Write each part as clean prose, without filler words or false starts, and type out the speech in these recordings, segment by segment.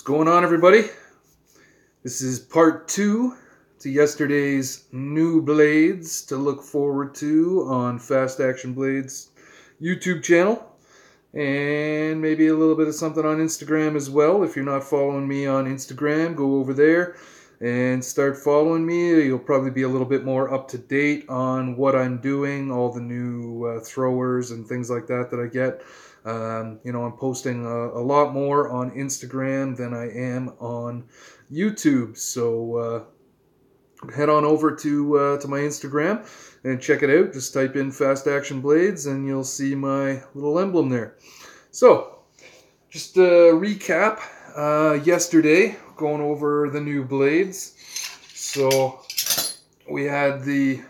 What's going on, everybody? This is part 2 to yesterday's new blades to look forward to on Fast Action Blades YouTube channel, and maybe a little bit of something on Instagram as well. If you're not following me on Instagram, go over there and start following me. You'll probably be a little bit more up to date on what I'm doing, all the new throwers and things like that I get. I'm posting a lot more on Instagram than I am on YouTube. So head on over to my Instagram and check it out. Just type in Fast Action Blades and you'll see my little emblem there. So just a recap. Yesterday, going over the new blades. So we had the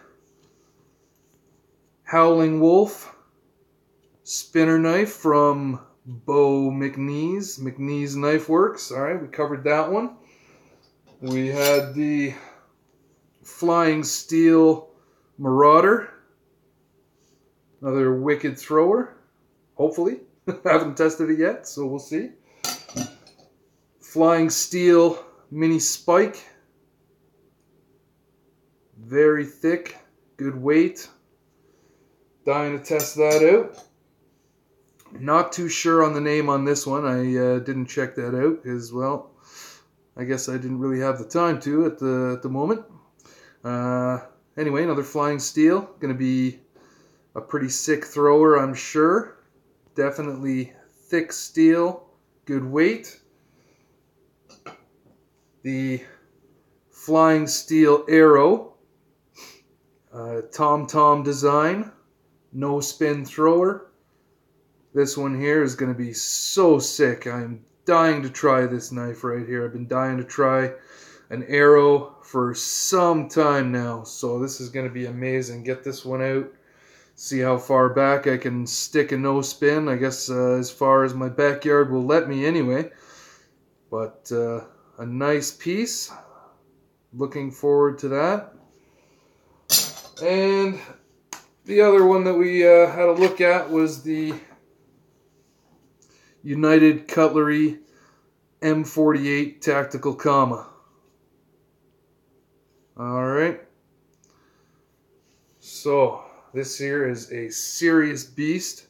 Howling Wolf spinner knife from Bo McNeese Knife Works. Alright, we covered that one. We had the Flying Steel Marauder, another wicked thrower, hopefully. Haven't tested it yet, so we'll see. Flying Steel Mini Spike, very thick, good weight. Dying to test that out. Not too sure on the name on this one. I didn't check that out because, well, I guess I didn't really have the time to at the moment. Anyway, another Flying Steel. Going to be a pretty sick thrower, I'm sure. Definitely thick steel, good weight. The Flying Steel Arrow. Tom design. No spin thrower. This one here is going to be so sick. I'm dying to try this knife right here. I've been dying to try an arrow for some time now. So this is going to be amazing. Get this one out. See how far back I can stick a no spin. I guess as far as my backyard will let me anyway. But a nice piece. Looking forward to that. And the other one that we had a look at was the United Cutlery M48 Tactical Comma. Alright. So, this here is a serious beast.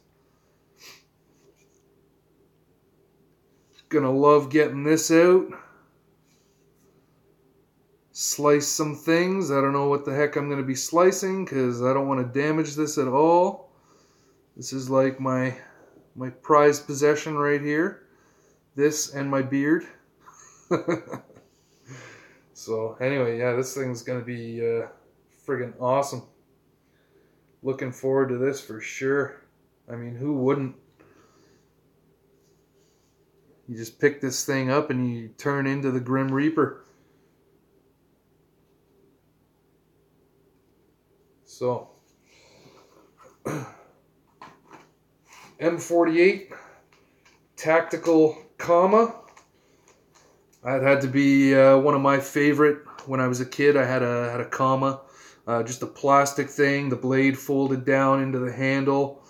Gonna love getting this out. Slice some things. I don't know what the heck I'm gonna be slicing because I don't want to damage this at all. This is like my prized possession right here. This and my beard. So anyway, yeah, this thing's gonna be friggin' awesome. Looking forward to this for sure. I mean, who wouldn't? You just pick this thing up and you turn into the Grim Reaper. So M48 Tactical Comma. That had to be one of my favorite. When I was a kid, I had a comma, just a plastic thing. The blade folded down into the handle.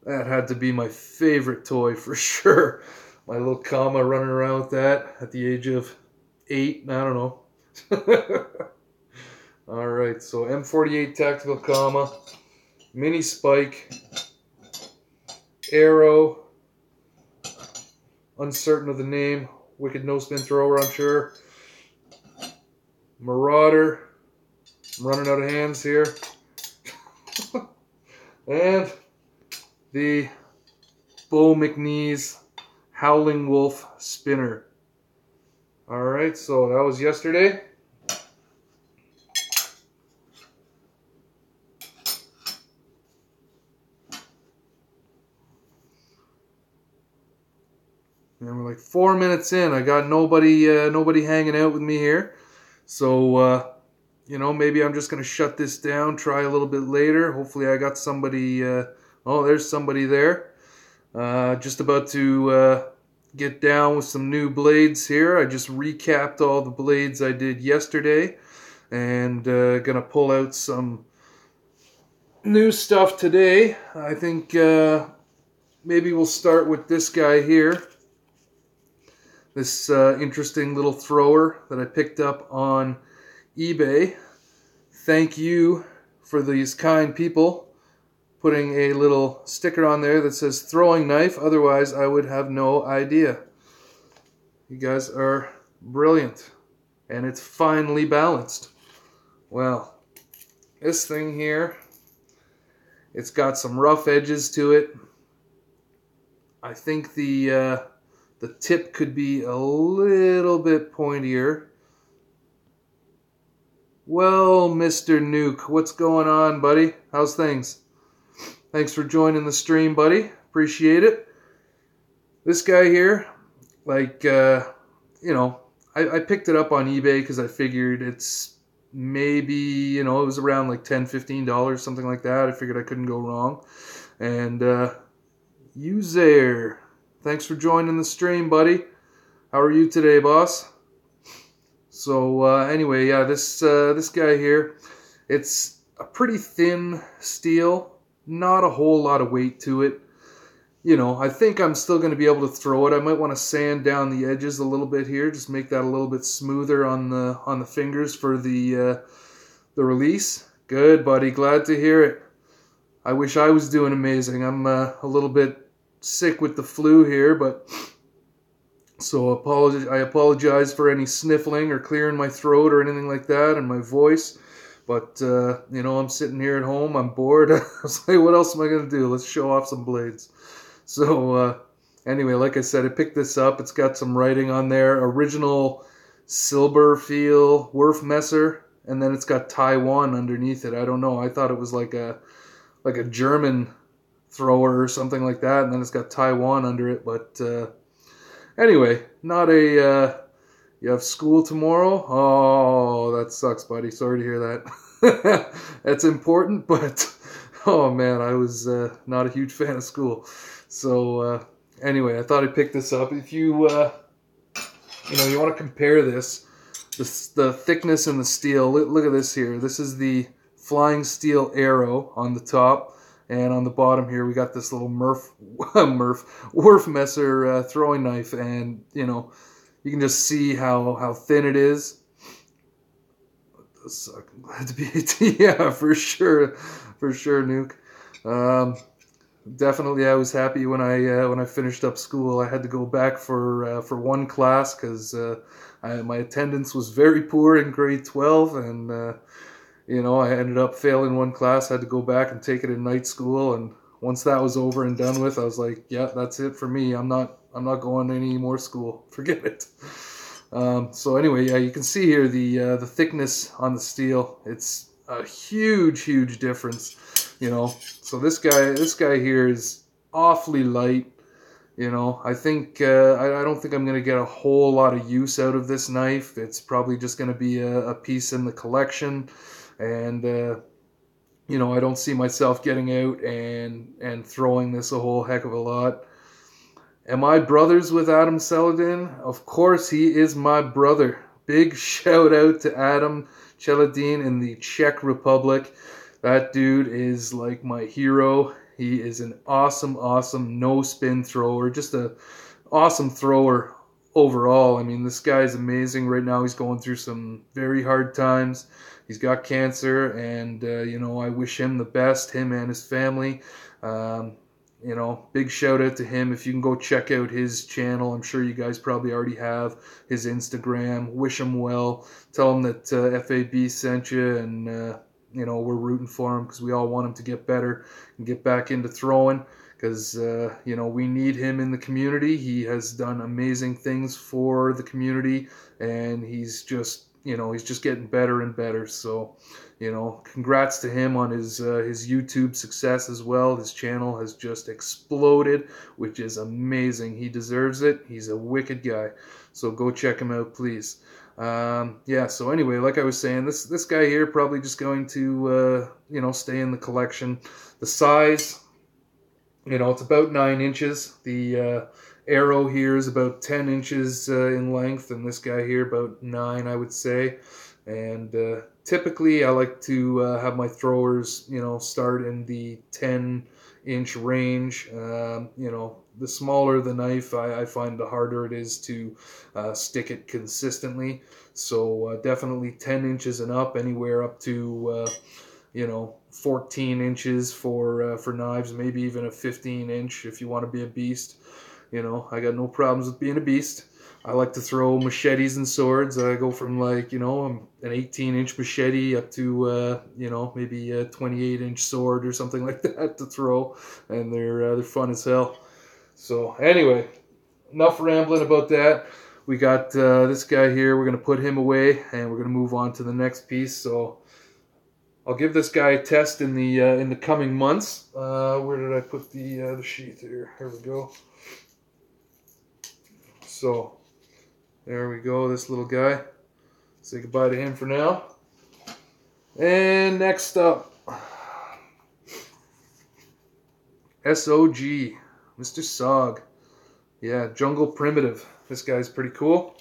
That had to be my favorite toy for sure. My little comma running around with that at the age of 8. I don't know. All right, so M48 Tactical Comma, Mini Spike, Arrow, uncertain of the name, wicked no spin thrower, I'm sure. Marauder, I'm running out of hands here. And the Bo McNeese Howling Wolf spinner. Alright, so that was yesterday. And we're like 4 minutes in. I got nobody hanging out with me here. So, maybe I'm just going to shut this down, try a little bit later. Hopefully I got somebody, oh, there's somebody there. Just about to get down with some new blades here. I just recapped all the blades I did yesterday. And going to pull out some new stuff today. I think maybe we'll start with this guy here. this interesting little thrower that I picked up on eBay. Thank you for these kind people putting a little sticker on there that says throwing knife, otherwise I would have no idea. You guys are brilliant, and it's finely balanced. Well, this thing here, it's got some rough edges to it. I think the tip could be a little bit pointier. Well, Mr. Nuke, what's going on, buddy? How's things? Thanks for joining the stream, buddy. Appreciate it. This guy here, like, I picked it up on eBay because I figured it's maybe, it was around like $10, $15, something like that. I figured I couldn't go wrong. And you there. Thanks for joining the stream, buddy. How are you today, boss? So anyway, yeah, this guy here, it's a pretty thin steel, not a whole lot of weight to it. I think I'm still going to be able to throw it. I might want to sand down the edges a little bit here, just make that a little bit smoother on the fingers for the release. Good, buddy. Glad to hear it. I wish I was doing amazing. I'm a little bit sick with the flu here, but so I apologize for any sniffling or clearing my throat or anything like that and my voice. But, I'm sitting here at home. I'm bored. I was like, what else am I going to do? Let's show off some blades. So, anyway, like I said, I picked this up. It's got some writing on there. Original silver feel Wurfmesser. And then it's got Taiwan underneath it. I don't know. I thought it was like a German thrower or something like that. And then it's got Taiwan under it. But, anyway, not a... you have school tomorrow? Oh, that sucks, buddy. Sorry to hear that. That's important, but oh man, I was not a huge fan of school. So anyway, I thought I'd pick this up. If you you want to compare the thickness and the steel. Look at this here. This is the flying steel arrow on the top, and on the bottom here we got this little Wurfmesser throwing knife, and you can just see how thin it is. It does suck. I'm glad to be yeah, for sure, Nuke. Definitely, I was happy when I finished up school. I had to go back for one class because my attendance was very poor in grade 12, and I ended up failing one class. I had to go back and take it in night school, and once that was over and done with, I was like, yeah, that's it for me. I'm not going to any more school. Forget it. So anyway, yeah, you can see here the thickness on the steel. It's a huge difference. So this guy here is awfully light. I think I don't think I'm going to get a whole lot of use out of this knife. It's probably just going to be a piece in the collection, and I don't see myself getting out and throwing this a whole heck of a lot. Am I brothers with Adam Celadin? Of course, he is my brother. Big shout out to Adam Celadin in the Czech Republic. That dude is like my hero. He is an awesome no-spin thrower. Just an awesome thrower overall. I mean, this guy's amazing. Right now he's going through some very hard times. He's got cancer, and, I wish him the best, him and his family. Big shout out to him. If you can go check out his channel, I'm sure you guys probably already have his Instagram. Wish him well. Tell him that FAB sent you, and we're rooting for him because we all want him to get better and get back into throwing, because we need him in the community. He has done amazing things for the community, and he's just getting better and better. So congrats to him on his YouTube success as well. His channel has just exploded, which is amazing. He deserves it. He's a wicked guy. So go check him out, please. So anyway, like I was saying, this guy here probably just going to stay in the collection. The size, it's about 9 inches. The arrow here is about 10 inches in length, and this guy here about 9, I would say. And typically I like to have my throwers, start in the 10 inch range. You know, the smaller the knife, I find the harder it is to stick it consistently. So definitely 10 inches and up, anywhere up to you know, 14 inches for knives, maybe even a 15 inch if you want to be a beast. You know, I got no problems with being a beast. I like to throw machetes and swords. I go from, like, you know, an 18-inch machete up to you know, maybe a 28-inch sword or something like that to throw, and they're fun as hell. So anyway, enough rambling about that. We got this guy here. We're gonna put him away, and we're gonna move on to the next piece. So I'll give this guy a test in the coming months. Where did I put the sheath here? Here we go. So there we go, this little guy. Say goodbye to him for now. And next up, SOG, Mr. Sog. Yeah, Jungle Primitive. This guy's pretty cool.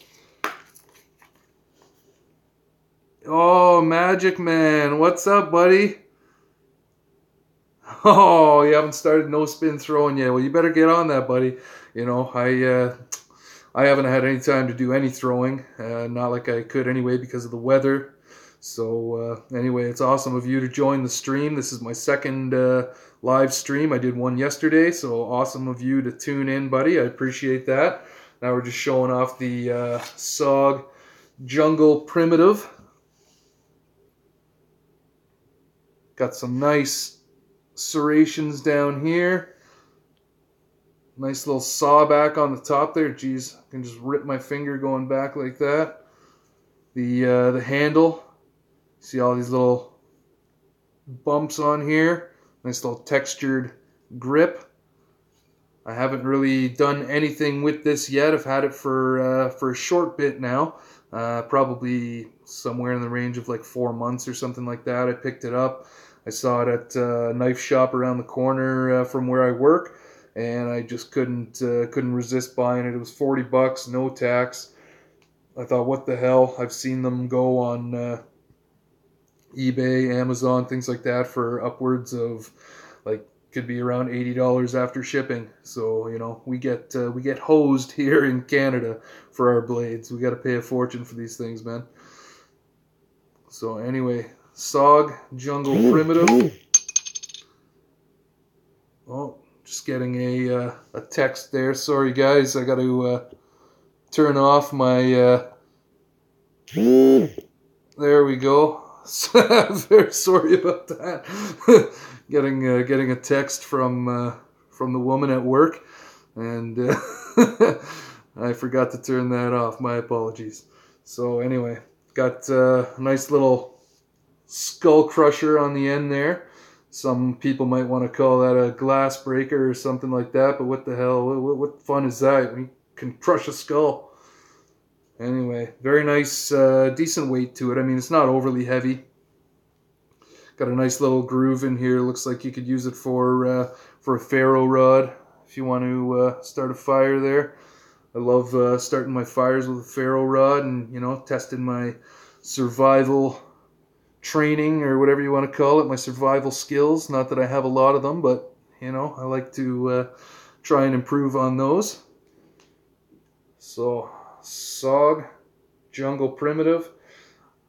Oh, Magic Man, what's up, buddy? Oh, you haven't started no spin throwing yet. Well, you better get on that, buddy. You know, I haven't had any time to do any throwing, not like I could anyway because of the weather. So anyway, it's awesome of you to join the stream. This is my second live stream. I did one yesterday, so awesome of you to tune in, buddy. I appreciate that. Now we're just showing off the SOG Jungle Primitive. Got some nice serrations down here. Nice little saw back on the top there. Jeez, I can just rip my finger going back like that. The handle. See all these little bumps on here. Nice little textured grip. I haven't really done anything with this yet. I've had it for a short bit now. Probably somewhere in the range of like 4 months or something like that. I picked it up. I saw it at a knife shop around the corner from where I work, and I just couldn't resist buying it. It was $40, no tax. I thought, what the hell? I've seen them go on eBay, Amazon, things like that for upwards of, like, could be around $80 after shipping. So, you know, we get hosed here in Canada for our blades. We got to pay a fortune for these things, man. So anyway, SOG Jungle Primitive. Oh, just getting a text there. Sorry guys, I got to turn off my there we go. Very sorry about that. getting a text from the woman at work, and I forgot to turn that off. My apologies. So anyway, got a nice little skull crusher on the end there. Some people might want to call that a glass breaker or something like that, but what the hell? What fun is that? We can crush a skull. Anyway, very nice, decent weight to it. I mean, it's not overly heavy. Got a nice little groove in here. Looks like you could use it for a ferro rod if you want to start a fire there. I love starting my fires with a ferro rod and, you know, testing my survival training or whatever you want to call it, my survival skills. Not that I have a lot of them, but, you know, I like to try and improve on those. So, SOG Jungle Primitive.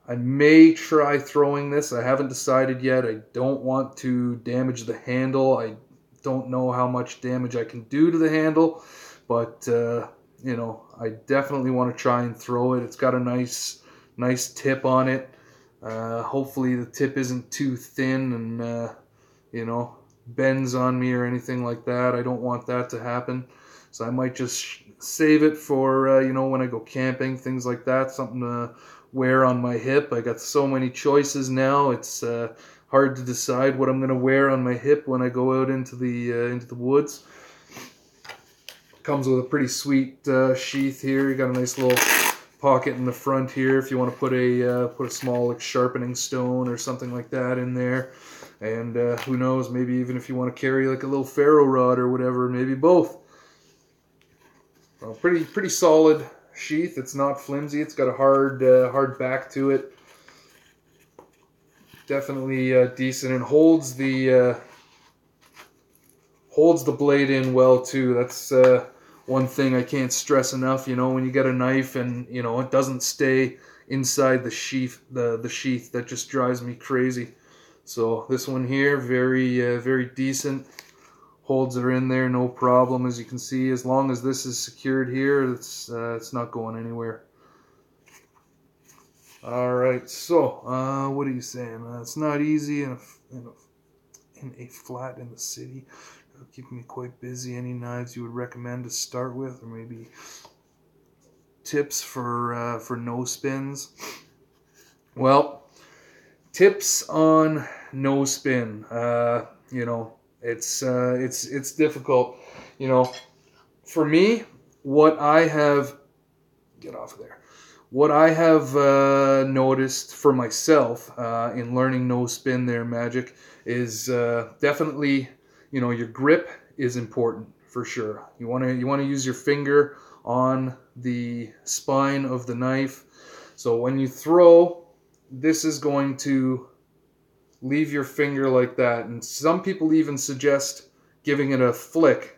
I may try throwing this. I haven't decided yet. I don't want to damage the handle. I don't know how much damage I can do to the handle, but you know, I definitely want to try and throw it. It's got a nice tip on it. Hopefully the tip isn't too thin and you know, bends on me or anything like that. I don't want that to happen. So I might just save it for you know, when I go camping, things like that. Something to wear on my hip. I got so many choices now. It's hard to decide what I'm going to wear on my hip when I go out into the woods. Comes with a pretty sweet sheath here. You got a nice little pocket in the front here if you want to put a small, like, sharpening stone or something like that in there. And who knows, maybe even if you want to carry like a little ferro rod or whatever, maybe both. Well, pretty solid sheath. It's not flimsy. It's got a hard back to it. Definitely decent, and holds the holds the blade in well too. That's one thing I can't stress enough. You know, when you get a knife and you know it doesn't stay inside the sheath, the sheath, that just drives me crazy. So this one here, very decent. Holds her in there, no problem. As you can see, as long as this is secured here, it's not going anywhere. All right, so what are you saying? It's not easy in a flat in the city. It'll keep me quite busy. Any knives you would recommend to start with, or maybe tips for no spins? Well, tips on no spin. You know, it's difficult. You know, for me, what I have What I have noticed for myself in learning no spin there, Magic, is definitely, you know, your grip is important for sure. You want to use your finger on the spine of the knife. So when you throw, this is going to leave your finger like that. And some people even suggest giving it a flick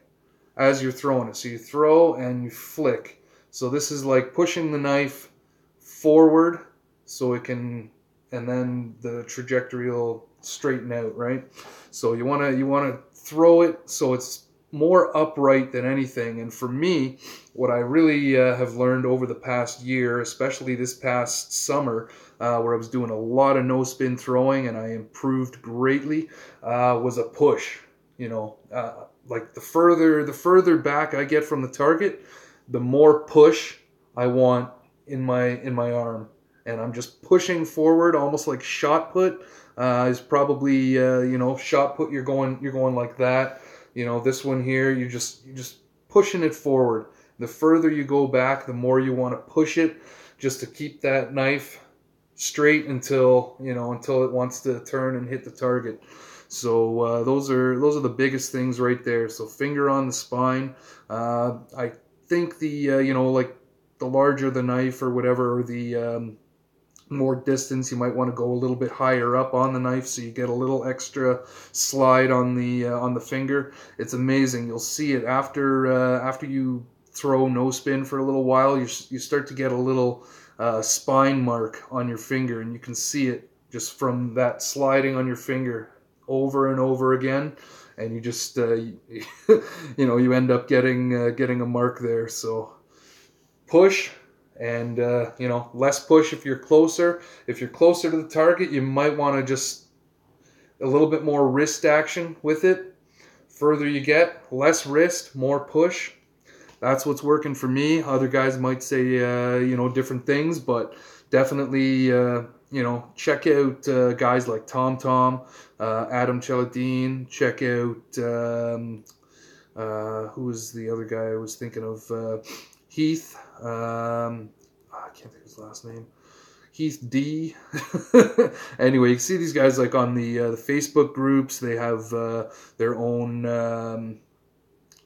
as you're throwing it. So you throw and you flick. So this is like pushing the knife forward so it can, and then the trajectory will straighten out, right? So you want to throw it so it's more upright than anything. And for me, what I really have learned over the past year, especially this past summer, where I was doing a lot of no spin throwing and I improved greatly, was a push. You know, like the further back I get from the target, the more push I want in my arm, and I'm just pushing forward, almost like shot put is probably you know, shot put. You're going like that. You know, this one here, you're just pushing it forward. The further you go back, the more you want to push it, just to keep that knife straight until it wants to turn and hit the target. So those are the biggest things right there. So finger on the spine. I think the you know, like the larger the knife or whatever, or the more distance, you might want to go a little bit higher up on the knife so you get a little extra slide on the finger. It's amazing. You'll see it after you throw no spin for a little while. You start to get a little spine mark on your finger, and you can see it just from that sliding on your finger over and over again, and you just you know, you end up getting a mark there. So push, and you know, less push if you're closer. If you're closer to the target, you might want to just a little bit more wrist action with it. Further you get, less wrist, more push. That's what's working for me. Other guys might say you know, different things, but definitely you know, check out guys like Tom, Adam Chillin. Check out who was the other guy I was thinking of? Heath. I can't think of his last name. Heath D. Anyway, you can see these guys like on the Facebook groups. They have their own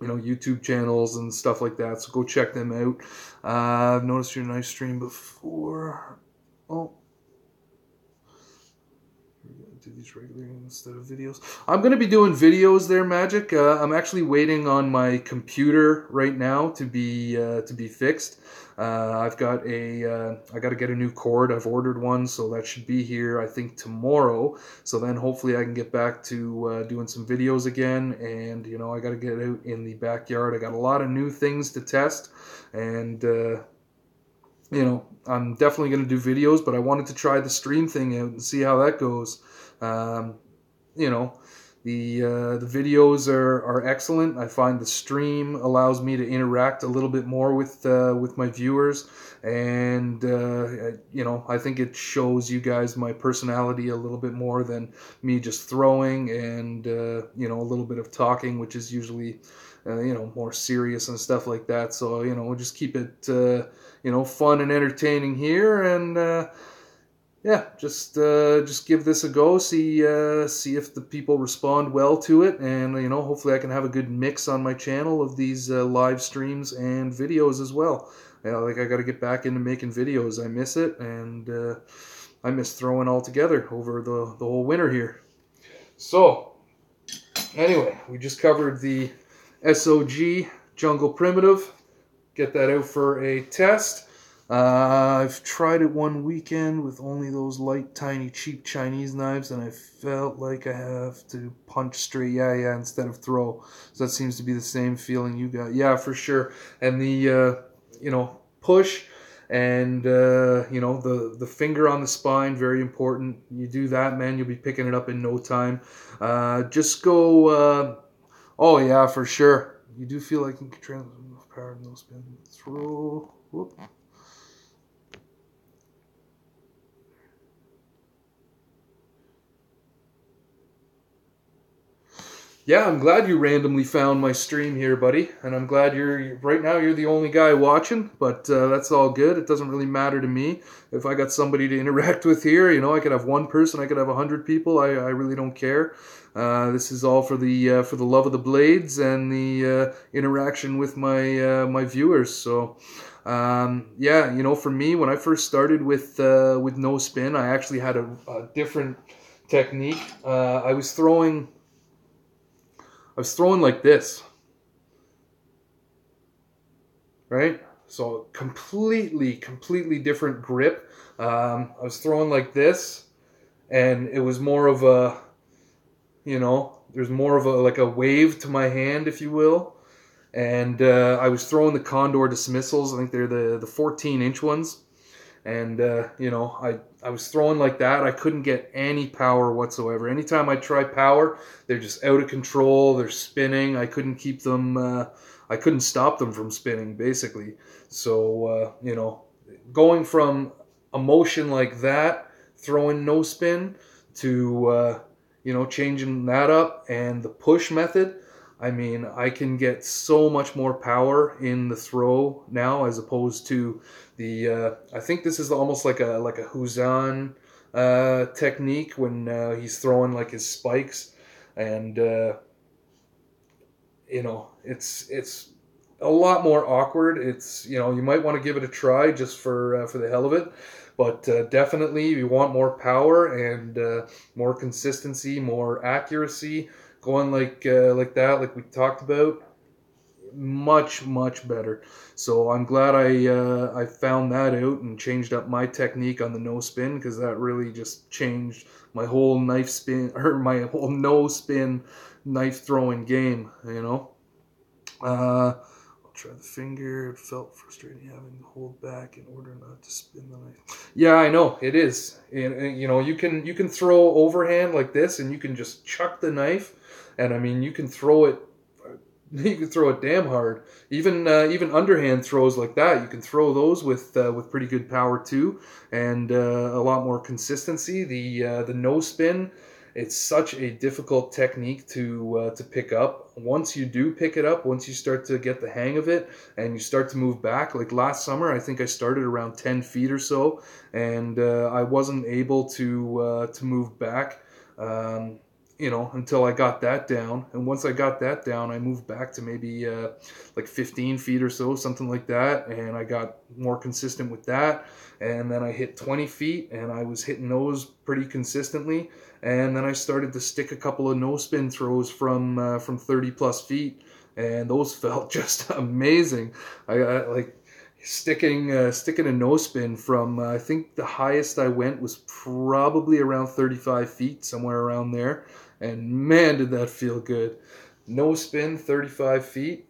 you know, YouTube channels and stuff like that. So go check them out. I've noticed your knife stream before. Oh. Do these regularly instead of videos. I'm going to be doing videos there, Magic. I'm actually waiting on my computer right now to be fixed. I've got I got to get a new cord. I've ordered one, so that should be here, I think, tomorrow. So then hopefully I can get back to doing some videos again. And you know, I got to get out in the backyard. I got a lot of new things to test, and you know, I'm definitely going to do videos, but I wanted to try the stream thing out and see how that goes. You know, the videos are excellent. I find the stream allows me to interact a little bit more with my viewers, and you know, I think it shows you guys my personality a little bit more than me just throwing and you know, a little bit of talking, which is usually you know, more serious and stuff like that. So you know, we'll just keep it you know, fun and entertaining here, and yeah, just give this a go. See if the people respond well to it, and you know, hopefully I can have a good mix on my channel of these live streams and videos as well. You know, like I got to get back into making videos. I miss it, and I miss throwing altogether over the whole winter here. So Anyway, we just covered the SOG Jungle Primitive. Get that out for a test. I've tried it one weekend with only those light, tiny, cheap Chinese knives, and I felt like I have to punch straight, yeah, instead of throw. So that seems to be the same feeling you got. Yeah, for sure. And the, push and, the finger on the spine, very important. You do that, man, you'll be picking it up in no time. Just go, oh, yeah, for sure. You do feel like you can transfer power, no spin, throw. Whoop. Yeah, I'm glad you randomly found my stream here, buddy. And I'm glad right now you're the only guy watching, but that's all good. It doesn't really matter to me. If I got somebody to interact with here, I could have one person, I could have 100 people. I really don't care. This is all for the love of the blades and the interaction with my viewers. So, for me, when I first started with no spin, I actually had a different technique. I was throwing like this, right? So completely different grip. I was throwing like this, and it was more of a, there's more of a like a wave to my hand, if you will. And I was throwing the Condor dismissals. I think they're the 14-inch ones. And, I was throwing like that. I couldn't get any power whatsoever. Anytime I try power, they're just out of control. They're spinning. I couldn't keep them, I couldn't stop them from spinning, basically. So, going from a motion like that, throwing no spin, to, changing that up, and the push method, I mean, I can get so much more power in the throw now as opposed to the. I think this is almost like a Huzan technique when he's throwing like his spikes, and it's a lot more awkward. It's you might want to give it a try just for the hell of it, but definitely you want more power and more consistency, more accuracy. Going like that, like we talked about, much better. So I'm glad I found that out and changed up my technique on the no spin, because that really just changed my whole knife spin or my whole no spin knife throwing game. I'll try the finger. It felt frustrating having to hold back in order not to spin the knife. Yeah, I know it is. And you can throw overhand like this, and you can just chuck the knife, and I mean you can throw it. You can throw it damn hard. Even underhand throws like that, you can throw those with pretty good power too, and a lot more consistency. The no spin, it's such a difficult technique to pick up. Once you do pick it up, once you start to get the hang of it, and you start to move back, like last summer, I think I started around 10 feet or so, and I wasn't able to move back. Until I got that down. And once I got that down, I moved back to maybe like 15 feet or so, something like that. And I got more consistent with that. And then I hit 20 feet, and I was hitting those pretty consistently. And then I started to stick a couple of no-spin throws from 30 plus feet. And those felt just amazing. I like sticking a no spin from I think the highest I went was probably around 35 feet, somewhere around there, and man did that feel good. No spin 35 feet.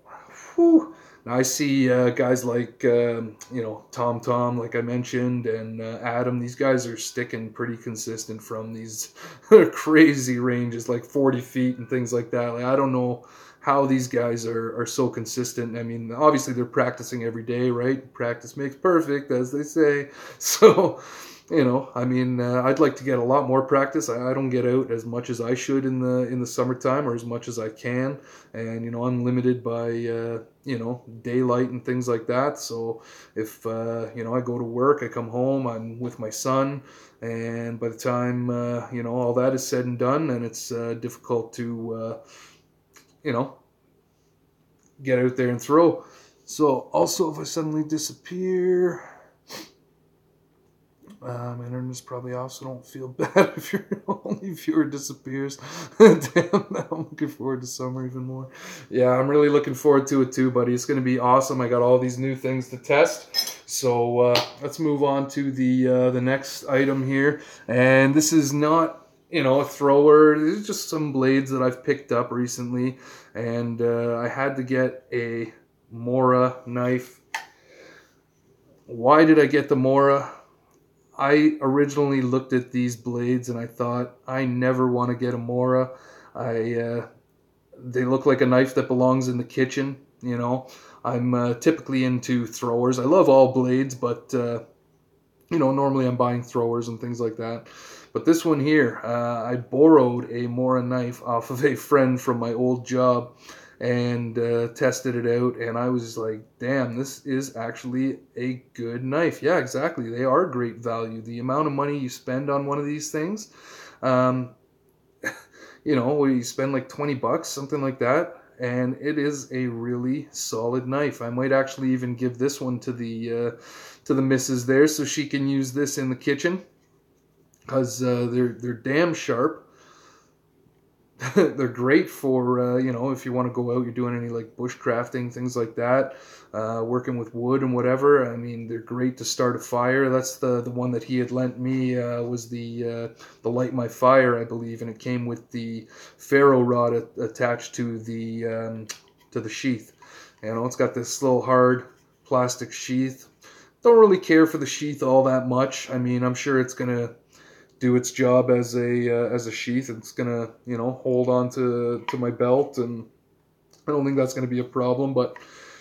Whew. Now I see guys like Tom, like I mentioned, and Adam. These guys are sticking pretty consistent from these crazy ranges, like 40 feet and things like that. Like, I don't know how these guys are so consistent. I mean, obviously they're practicing every day, right? Practice makes perfect, as they say. So, I mean, I'd like to get a lot more practice. I don't get out as much as I should in the summertime, or as much as I can, and I'm limited by daylight and things like that. So if I go to work, I come home, I'm with my son, and by the time all that is said and done, then it's difficult to get out there and throw. So also, if I suddenly disappear, My internet's probably off, so don't feel bad if your only viewer disappears. Damn, now I'm looking forward to summer even more. Yeah, I'm really looking forward to it too, buddy. It's going to be awesome. I got all these new things to test. So let's move on to the next item here. And this is not, you know, a thrower. It's just some blades that I've picked up recently. And I had to get a Mora knife. Why did I get the Mora? I originally looked at these blades and I thought, I never want to get a Mora. They look like a knife that belongs in the kitchen, you know. I'm typically into throwers. I love all blades, but, you know, normally I'm buying throwers and things like that. But this one here, I borrowed a Mora knife off of a friend from my old job and tested it out, and I was like, damn, this is actually a good knife. Yeah, exactly. They are great value. The amount of money you spend on one of these things, you know, you spend like 20 bucks, something like that, and it is a really solid knife. I might actually even give this one to the missus there so she can use this in the kitchen, because they're damn sharp. They're great for, you know, if you want to go out, you're doing any like bushcrafting, things like that, working with wood and whatever. I mean, they're great to start a fire. That's the one that he had lent me, was the Light My Fire, I believe, and it came with the ferro rod attached to the sheath. You know, it's got this little hard plastic sheath. Don't really care for the sheath all that much. I mean, I'm sure it's gonna do its job as a sheath. It's gonna, you know, hold on to my belt, and I don't think that's gonna be a problem, but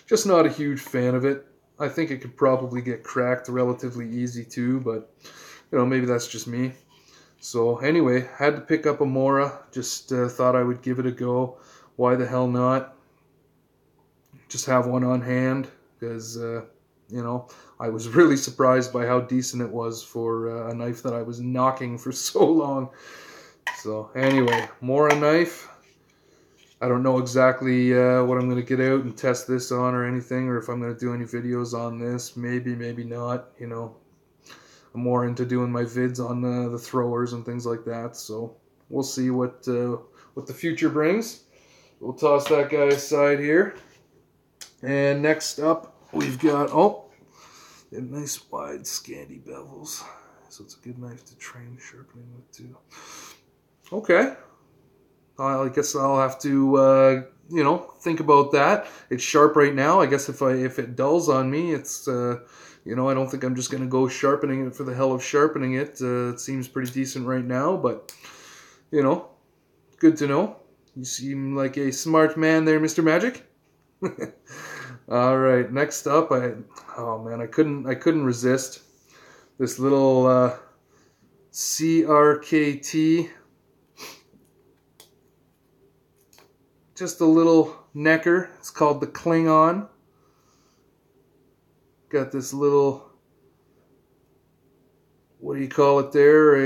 just not a huge fan of it. I think it could probably get cracked relatively easy too, but you know, maybe that's just me. So anyway, had to pick up a Mora. Just thought I would give it a go. Why the hell not? Just have one on hand, because you know, I was really surprised by how decent it was for a knife that I was knocking for so long. So anyway, Mora knife. I don't know exactly what I'm going to get out and test this on or anything, or if I'm going to do any videos on this. Maybe, maybe not. You know, I'm more into doing my vids on the throwers and things like that. So we'll see what the future brings. We'll toss that guy aside here. And next up, we've got, they have nice wide scanty bevels, so it's a good knife to train sharpening with too. Okay, I guess I'll have to you know, think about that. It's sharp right now. I guess if it dulls on me, it's you know, I don't think I'm just gonna go sharpening it for the hell of sharpening it. It seems pretty decent right now, but you know, good to know. You seem like a smart man there, Mr. Magic. All right, next up, oh man, I couldn't resist this little CRKT, just a little necker. It's called the Klingon. Got this little, what do you call it there?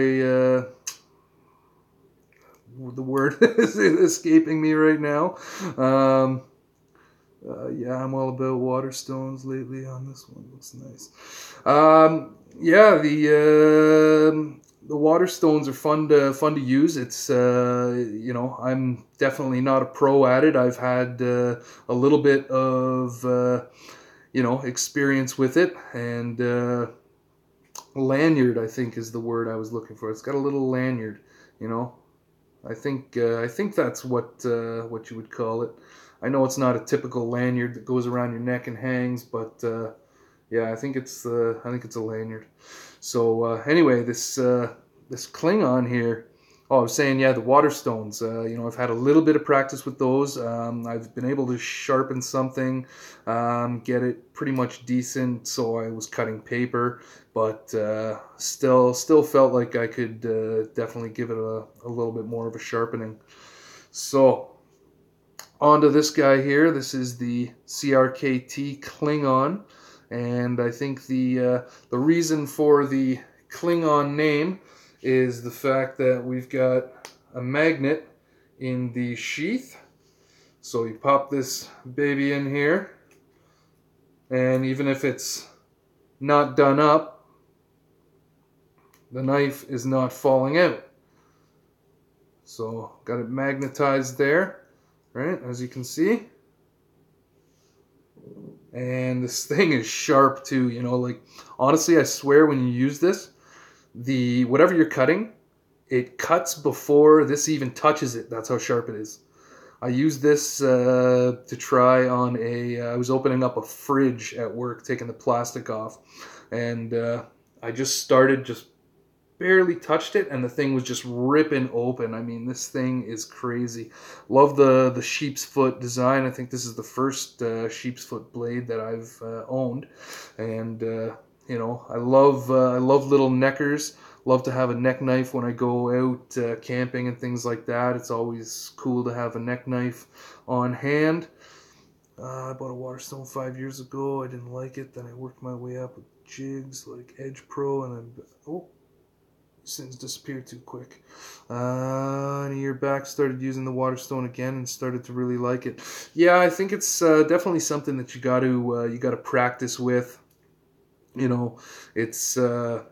The word is escaping me right now. Yeah, I'm all about water stones lately on this one. Looks nice. Yeah, the water stones are fun to use. It's you know, I'm definitely not a pro at it. I've had a little bit of you know, experience with it, and lanyard, I think, is the word I was looking for. It's got a little lanyard, you know. I think that's what you would call it. I know it's not a typical lanyard that goes around your neck and hangs, but yeah, I think it's a lanyard. So anyway, this Klingon here. Oh, I was saying, yeah, the water stones. You know, I've had a little bit of practice with those. I've been able to sharpen something, get it pretty much decent. So I was cutting paper, but still felt like I could definitely give it a little bit more of a sharpening. So onto this guy here. This is the CRKT Klingon, and I think the reason for the Klingon name is the fact that we've got a magnet in the sheath. So you pop this baby in here, and even if it's not done up, the knife is not falling out. So got it magnetized there, right, as you can see. And this thing is sharp too, you know, like honestly I swear when you use this, whatever you're cutting, it cuts before this even touches it. That's how sharp it is. I used this to try on I was opening up a fridge at work, taking the plastic off, and I just barely touched it, and the thing was just ripping open. I mean, this thing is crazy. Love the sheep's foot design. I think this is the first sheep's foot blade that I've owned, and you know, I love little neckers. Love to have a neck knife when I go out camping and things like that. It's always cool to have a neck knife on hand. I bought a Waterstone 5 years ago. I didn't like it. Then I worked my way up with jigs like Edge Pro, and then these things disappeared too quick. And a year back, started using the Waterstone again and started to really like it. Yeah, I think it's definitely something that you got to practice with. You know, it's the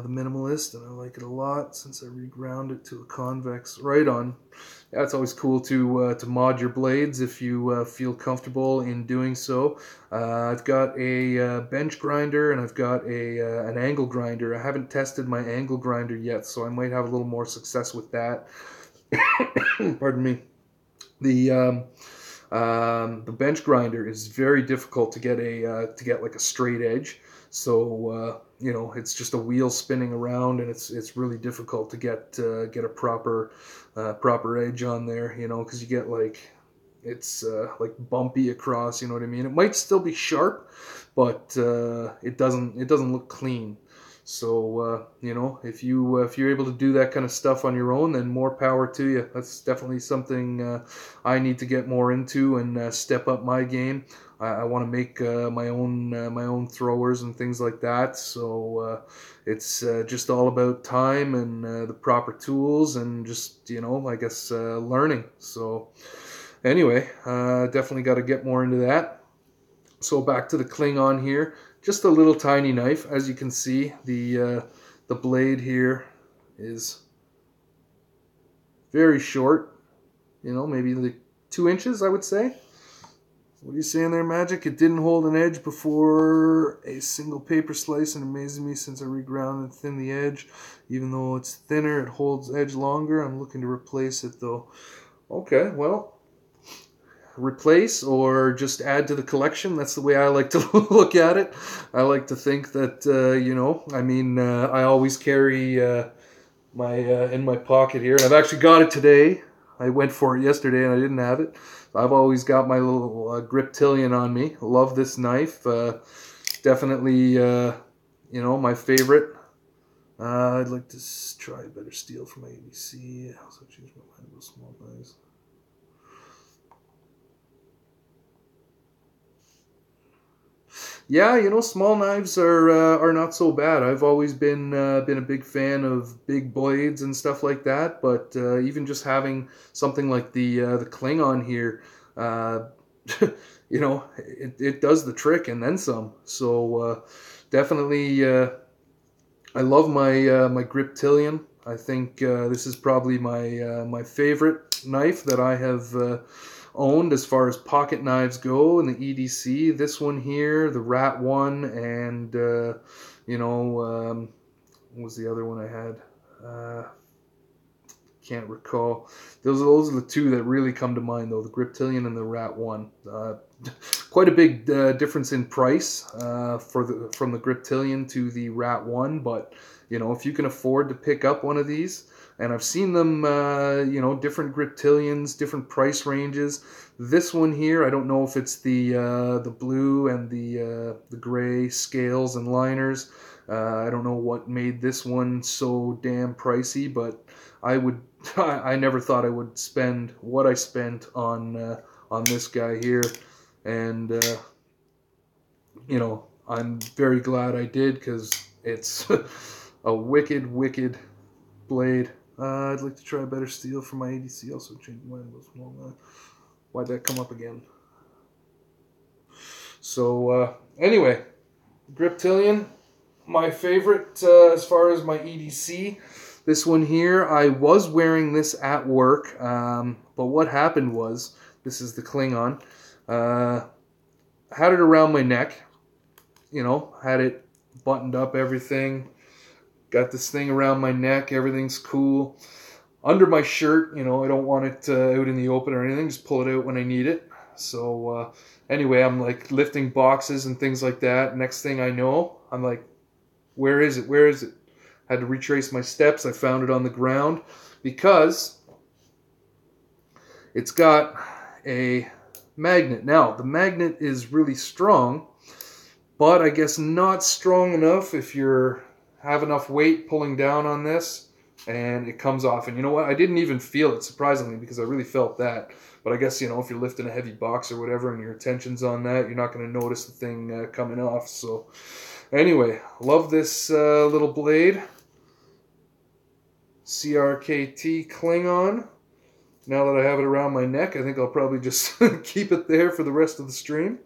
Minimalist, and I like it a lot since I reground it to a convex right-on. Yeah, it's always cool to mod your blades if you feel comfortable in doing so. I've got a bench grinder, and I've got an angle grinder. I haven't tested my angle grinder yet, so I might have a little more success with that. Pardon me. The bench grinder is very difficult to get like a straight edge. So you know, it's just a wheel spinning around, and it's really difficult to get a proper edge on there. You know, because you get like it's like bumpy across. You know what I mean? It might still be sharp, but it doesn't look clean. So you know, if you're able to do that kind of stuff on your own, then more power to you. That's definitely something I need to get more into and step up my game. I want to make my own throwers and things like that. So it's just all about time and the proper tools and just, you know, I guess learning. So anyway, definitely got to get more into that. So back to the Klingon here. Just a little tiny knife. As you can see, the blade here is very short. You know, maybe like 2 inches, I would say. What are you saying there, Magic? It didn't hold an edge before a single paper slice, and amazes me since I reground and thinned the edge. Even though it's thinner, it holds edge longer. I'm looking to replace it, though. Okay, well, replace or just add to the collection. That's the way I like to look at it. I like to think that, you know, I mean, I always carry my in my pocket here, and I've actually got it today. I went for it yesterday and I didn't have it. I've always got my little Griptilian on me. Love this knife. Definitely, you know, my favorite. I'd like to try better steel for my ABC. I also changed my mind about small knives. Yeah, you know, small knives are not so bad. I've always been a big fan of big blades and stuff like that. But even just having something like the Klingon here, you know, it does the trick and then some. So definitely, I love my Griptilian. I think this is probably my favorite knife that I have owned as far as pocket knives go in the EDC. This one here, the Rat 1, and you know, what was the other one I had? Can't recall. Those are the two that really come to mind, though, the Griptilian and the Rat 1. Quite a big difference in price from the Griptilian to the Rat 1, but you know, if you can afford to pick up one of these, and I've seen them, you know, different Griptilians, different price ranges. This one here, I don't know if it's the blue and the gray scales and liners. I don't know what made this one so damn pricey, but I never thought I would spend what I spent on this guy here, and you know, I'm very glad I did, because it's a wicked blade. I'd like to try better steel for my ADC. Also change my mind about small knife. Why'd that come up again? So anyway, Griptilian, my favorite as far as my EDC. This one here, I was wearing this at work, but what happened was, this is the Klingon, had it around my neck, you know, had it buttoned up, everything, got this thing around my neck, everything's cool. Under my shirt, you know, I don't want it out in the open or anything, just pull it out when I need it. So anyway, I'm like lifting boxes and things like that. Next thing I know, I'm like, where is it? Where is it? Had to retrace my steps. I found it on the ground because it's got a magnet. Now, the magnet is really strong, but I guess not strong enough if you have enough weight pulling down on this, and it comes off. And you know what? I didn't even feel it, surprisingly, because I really felt that. But I guess, you know, if you're lifting a heavy box or whatever and your attention's on that, you're not going to notice the thing coming off. So anyway, love this little blade. CRKT Klingon. Now that I have it around my neck, I think I'll probably just keep it there for the rest of the stream.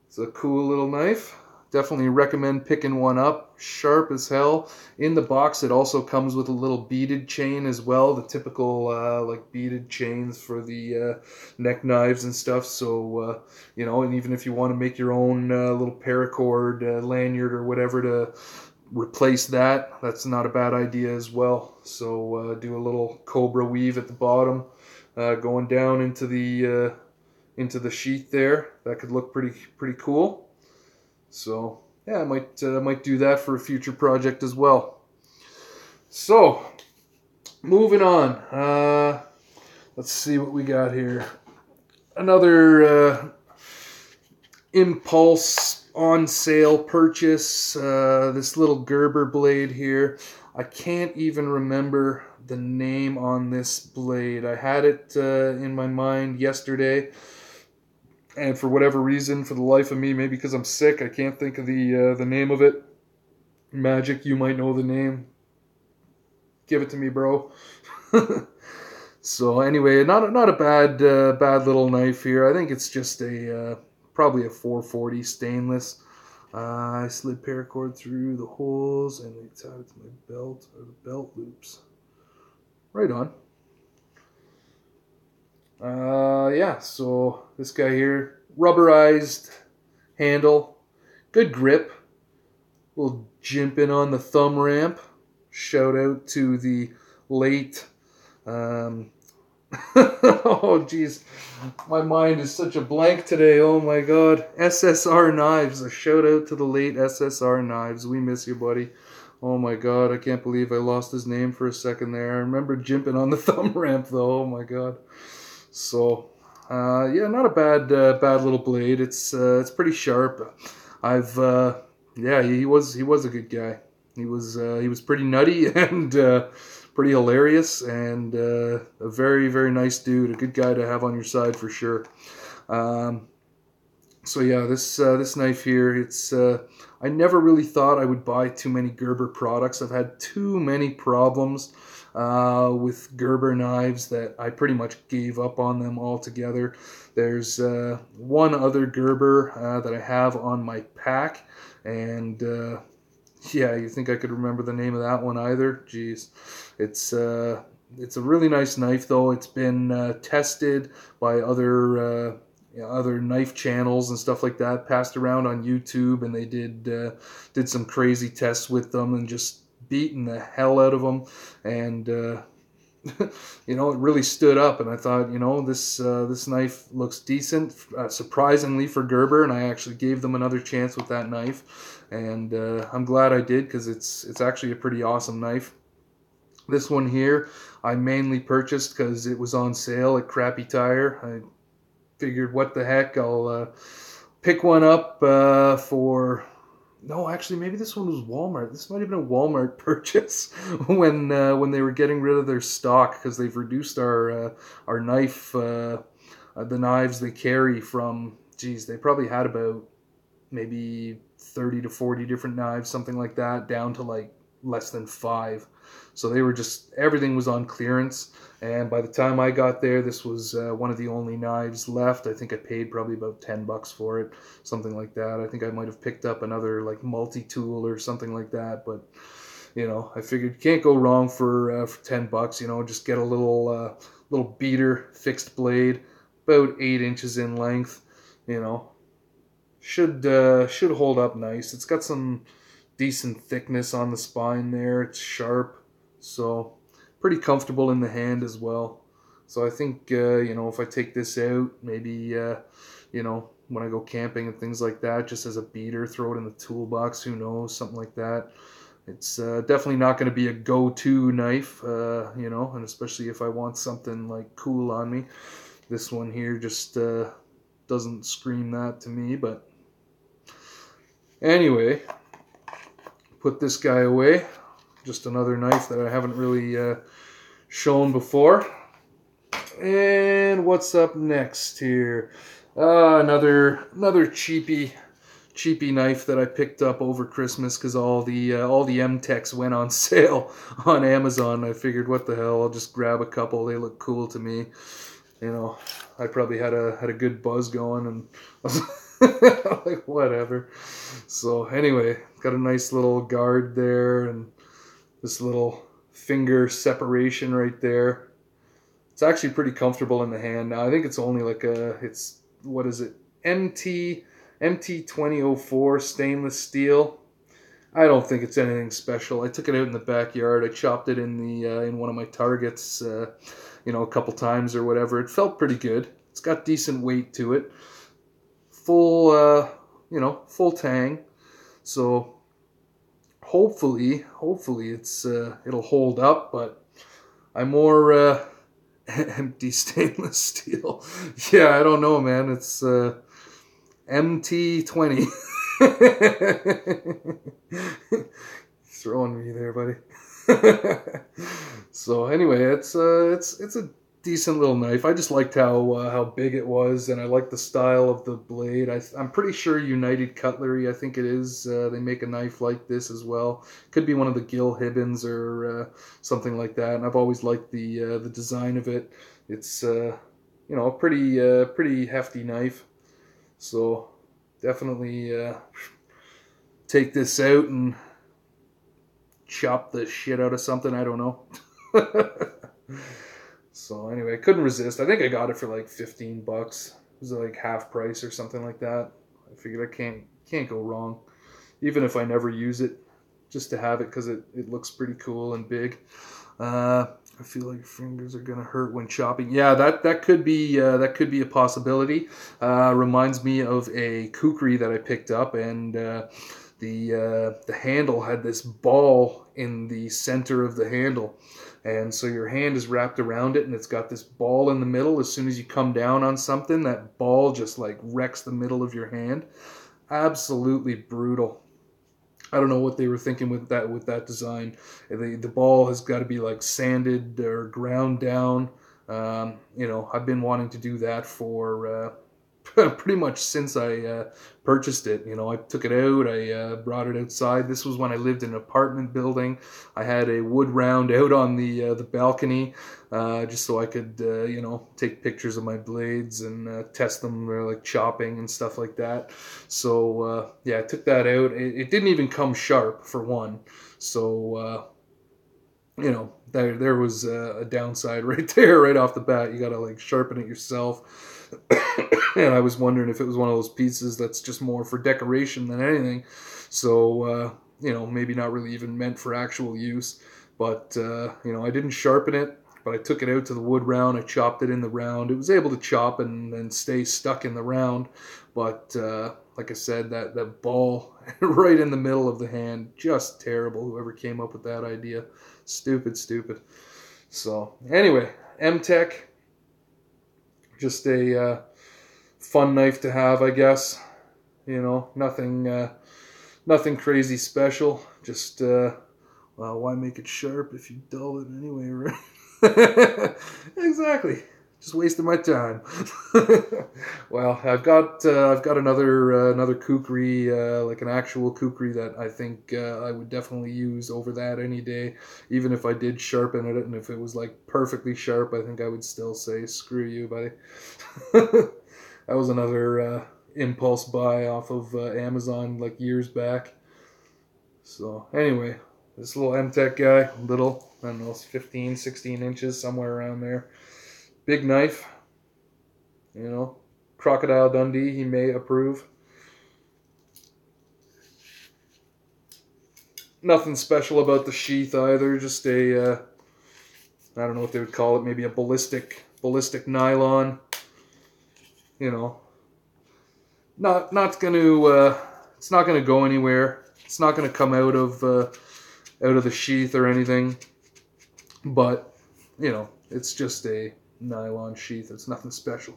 It's a cool little knife. Definitely recommend picking one up. Sharp as hell. In the box, it also comes with a little beaded chain as well. The typical like beaded chains for the neck knives and stuff. So, you know, and even if you want to make your own little paracord lanyard or whatever to replace that, that's not a bad idea as well. So do a little cobra weave at the bottom, going down into the sheath there. That could look pretty cool. So yeah, I might do that for a future project as well. So moving on, let's see what we got here. Another impulse on sale purchase, this little Gerber blade here. I can't even remember the name on this blade. I had it in my mind yesterday, and for whatever reason, for the life of me, maybe because I'm sick, I can't think of the name of it. Magic, you might know the name. Give it to me, bro. So anyway, not a bad little knife here. I think it's just a probably a 440 stainless. I slid paracord through the holes and they tied it to my belt, or the belt loops. Right on. Yeah, so this guy here, rubberized handle, good grip, little jimping on the thumb ramp. Shout out to the late oh jeez, my mind is such a blank today. Oh my god. SSR Knives. A shout out to the late SSR Knives. We miss you, buddy. Oh my god, I can't believe I lost his name for a second there. I remember jimping on the thumb ramp though. Oh my god. So yeah, not a bad little blade. It's pretty sharp. Yeah, he was a good guy. He was pretty nutty and pretty hilarious, and a very, very nice dude. A good guy to have on your side for sure. So yeah, this knife here, it's I never really thought I would buy too many Gerber products. I've had too many problems with Gerber knives that I pretty much gave up on them altogether. There's one other Gerber that I have on my pack, and yeah, you think I could remember the name of that one either? Jeez. It's a really nice knife though. It's been tested by other knife channels and stuff like that, passed around on YouTube, and they did some crazy tests with them and just beating the hell out of them. And you know, it really stood up, and I thought, you know, this knife looks decent, surprisingly for Gerber, and I actually gave them another chance with that knife, and I'm glad I did, because it's actually a pretty awesome knife. This one here I mainly purchased because it was on sale at Crappy Tire. I figured, what the heck, I'll pick one up for... No, actually, maybe this one was Walmart. This might have been a Walmart purchase when they were getting rid of their stock, because they've reduced our knife, the knives they carry from, geez, they probably had about maybe 30 to 40 different knives, something like that, down to like less than 5. So they were just, everything was on clearance, And by the time I got there, this was one of the only knives left. I think I paid probably about $10 for it, something like that. I think I might have picked up another like multi-tool or something like that. But you know, I figured you can't go wrong for $10. You know, just get a little beater fixed blade, about 8 inches in length. You know, should hold up nice. It's got some decent thickness on the spine there. It's sharp, so pretty comfortable in the hand as well. So I think, you know, if I take this out, maybe, you know, when I go camping and things like that, just as a beater, throw it in the toolbox, who knows, something like that. It's definitely not going to be a go-to knife, you know, and especially if I want something like cool on me. This one here just doesn't scream that to me, but anyway, put this guy away. Just another knife that I haven't really shown before. And what's up next here? Another cheapy knife that I picked up over Christmas because all the M-Techs went on sale on Amazon. I figured, what the hell? I'll just grab a couple. They look cool to me. You know, I probably had a good buzz going, and I was like, whatever. So anyway, got a nice little guard there, and this little finger separation right there. It's actually pretty comfortable in the hand now. I think it's only like it's, what is it? MT2004 stainless steel. I don't think it's anything special. I took it out in the backyard. I chopped it in in one of my targets, you know, a couple times or whatever. It felt pretty good. It's got decent weight to it. Full, you know, full tang. So hopefully it's it'll hold up. But I'm more empty stainless steel. Yeah, I don't know, man. It's MT20. Throwing me there, buddy. So anyway, it's a decent little knife. I just liked how big it was, and I like the style of the blade. I'm pretty sure United Cutlery, I think it is, they make a knife like this as well. Could be one of the Gil Hibbins or something like that. And I've always liked the design of it. It's you know, a pretty hefty knife. So definitely take this out and chop the shit out of something. I don't know. So anyway, I couldn't resist. I think I got it for like $15. It was like half price or something like that. I figured I can't go wrong, even if I never use it, just to have it because it looks pretty cool and big. I feel like your fingers are gonna hurt when chopping. Yeah, that could be a possibility. Reminds me of a kukri that I picked up, and the handle had this ball in the center of the handle, and so your hand is wrapped around it, and it's got this ball in the middle. As soon as you come down on something, that ball just like wrecks the middle of your hand. Absolutely brutal. I don't know what they were thinking with that design. The ball has got to be like sanded or ground down. You know, I've been wanting to do that for pretty much since I purchased it. You know, I took it out, I brought it outside. This was when I lived in an apartment building. I had a wood round out on the balcony, just so I could, you know, take pictures of my blades and test them, like chopping and stuff like that. So yeah, I took that out. It didn't even come sharp, for one. So you know, there was a downside right there, right off the bat. You gotta like sharpen it yourself. And I was wondering if it was one of those pieces that's just more for decoration than anything. So you know, maybe not really even meant for actual use. But you know, I didn't sharpen it, but I took it out to the wood round. I chopped it in the round. It was able to chop and stay stuck in the round. But like I said, that ball right in the middle of the hand, just terrible. Whoever came up with that idea. Stupid. So anyway, M-Tech, just a fun knife to have, I guess. You know, nothing crazy special. Just well, why make it sharp if you dull it anyway, right? Exactly. Just wasting my time. Well, I've got another kukri, like an actual kukri that I think I would definitely use over that any day. Even if I did sharpen it, and if it was like perfectly sharp, I think I would still say screw you, buddy. That was another impulse buy off of Amazon like years back. So anyway, this little M-Tech guy, little, I don't know, it's 15, 16 inches, somewhere around there. Big knife, you know, Crocodile Dundee, he may approve. Nothing special about the sheath either, just a, I don't know what they would call it, maybe a ballistic nylon, you know. Not gonna, it's not gonna go anywhere. It's not gonna come out of the sheath or anything, but you know, it's just a nylon sheath. It's nothing special.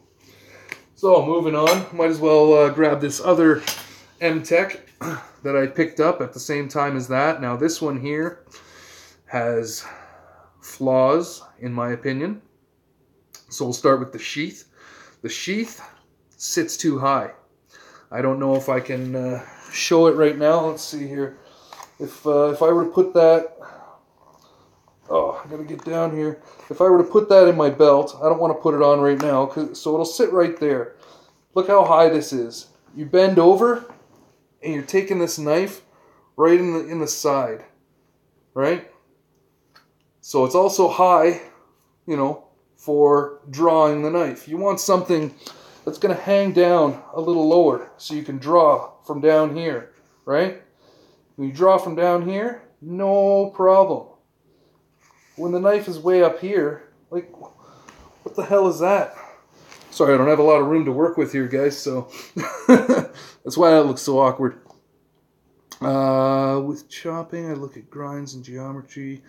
So moving on, might as well grab this other M-Tech that I picked up at the same time as that. Now this one here has flaws, in my opinion. So we'll start with the sheath. The sheath sits too high. I don't know if I can show it right now. Let's see here. If I were to put that, oh, I gotta get down here. If I were to put that in my belt, I don't want to put it on right now, so it'll sit right there. Look how high this is. You bend over, and you're taking this knife right in the side, right? So it's also high, you know, for drawing the knife. You want something that's going to hang down a little lower so you can draw from down here, right? When you draw from down here, no problem. When the knife is way up here, like, what the hell is that? Sorry, I don't have a lot of room to work with here, guys, so that's why that looks so awkward. With chopping, I look at grinds and geometry.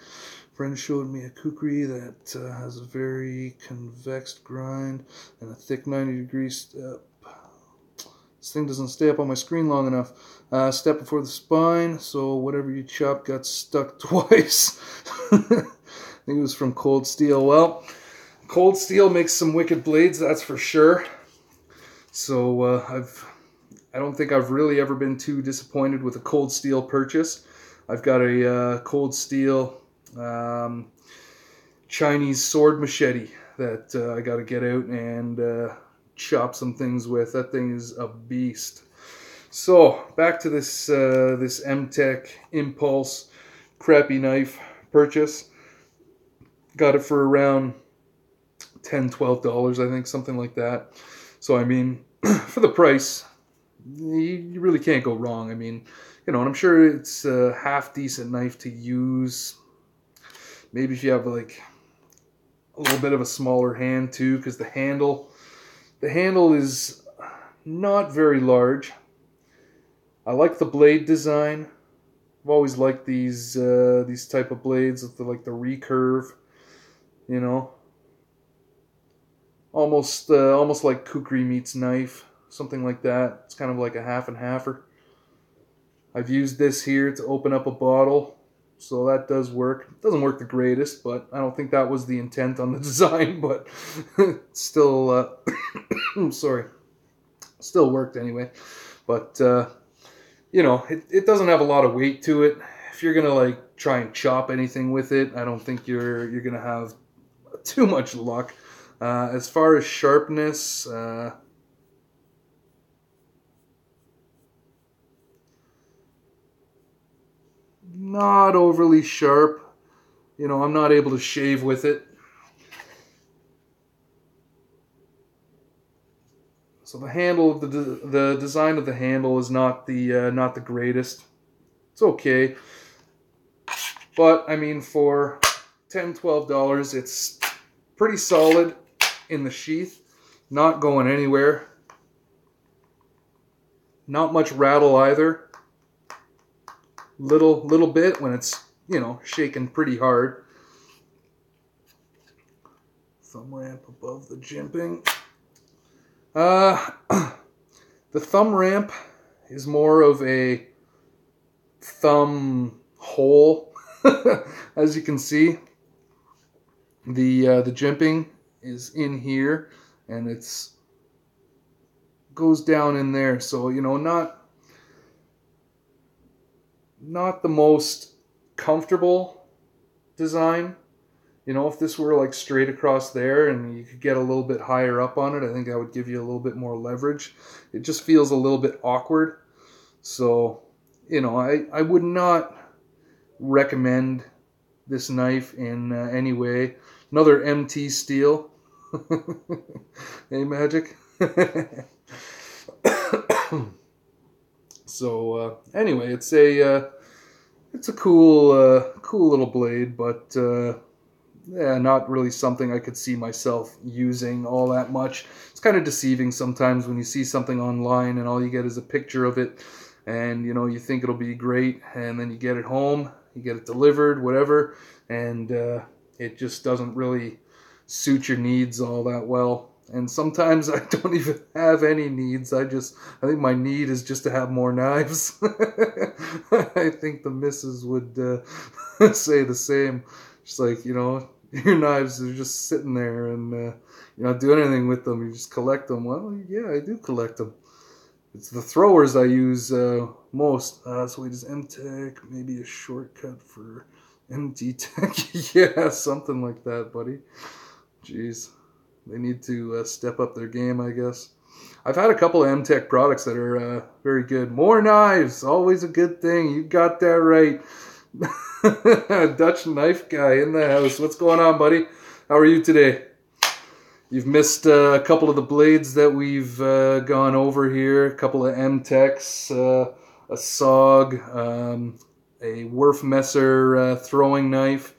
Friend showed me a kukri that has a very convex grind and a thick 90-degree step. This thing doesn't stay up on my screen long enough. Step before the spine, so whatever you chopped got stuck twice. I think it was from Cold Steel. Well, Cold Steel makes some wicked blades, that's for sure. So I don't think I've really ever been too disappointed with a Cold Steel purchase. I've got a Cold Steel Chinese sword machete that I got to get out and chop some things with. That thing is a beast. So back to this this M-Tech Impulse crappy knife purchase. Got it for around $10, $12, I think, something like that. So I mean, for the price, you really can't go wrong. I mean, you know, and I'm sure it's a half decent knife to use. Maybe if you have like a little bit of a smaller hand too, because the handle is not very large. I like the blade design. I've always liked these type of blades with like the recurve, you know, almost like kukri meets knife, something like that. It's kind of like a half and halfer. I've used this here to open up a bottle. So that does work. It doesn't work the greatest, but I don't think that was the intent on the design, but still, sorry, still worked anyway. But, you know, it doesn't have a lot of weight to it. If you're going to, like, try and chop anything with it, I don't think you're going to have too much luck. As far as sharpness, not overly sharp. You know, I'm not able to shave with it. So the handle, the design of the handle is not the greatest. It's okay, but I mean, for $10, $12, it's pretty solid in the sheath, not going anywhere. Not much rattle either. Little bit when it's, you know, shaking pretty hard. Thumb ramp above the jimping. The thumb ramp is more of a thumb hole, as you can see. The jimping is in here, and it's goes down in there. So, you know, not the most comfortable design. You know, if this were like straight across there and you could get a little bit higher up on it, I think that would give you a little bit more leverage. It just feels a little bit awkward. So, you know, I would not recommend this knife in any way. Another MT steel. Hey, Magic. So anyway, it's a cool little blade, but yeah, not really something I could see myself using all that much. It's kind of deceiving sometimes when you see something online and all you get is a picture of it, and you know, you think it'll be great, and then you get it home, you get it delivered, whatever, and it just doesn't really suit your needs all that well. And sometimes I don't even have any needs. I think my need is just to have more knives. I think the missus would say the same. Just like, you know, your knives are just sitting there and you're not doing anything with them. You just collect them. Well, yeah, I do collect them. It's the throwers I use most. So wait, is M-Tech maybe a shortcut for MT-Tech? Yeah, something like that, buddy. Jeez. They need to step up their game, I guess. I've had a couple of M-Tech products that are very good. More knives, always a good thing. You got that right. Dutch knife guy in the house. What's going on, buddy? How are you today? You've missed a couple of the blades that we've gone over here. A couple of M-Techs, a SOG, a Wurfmesser throwing knife.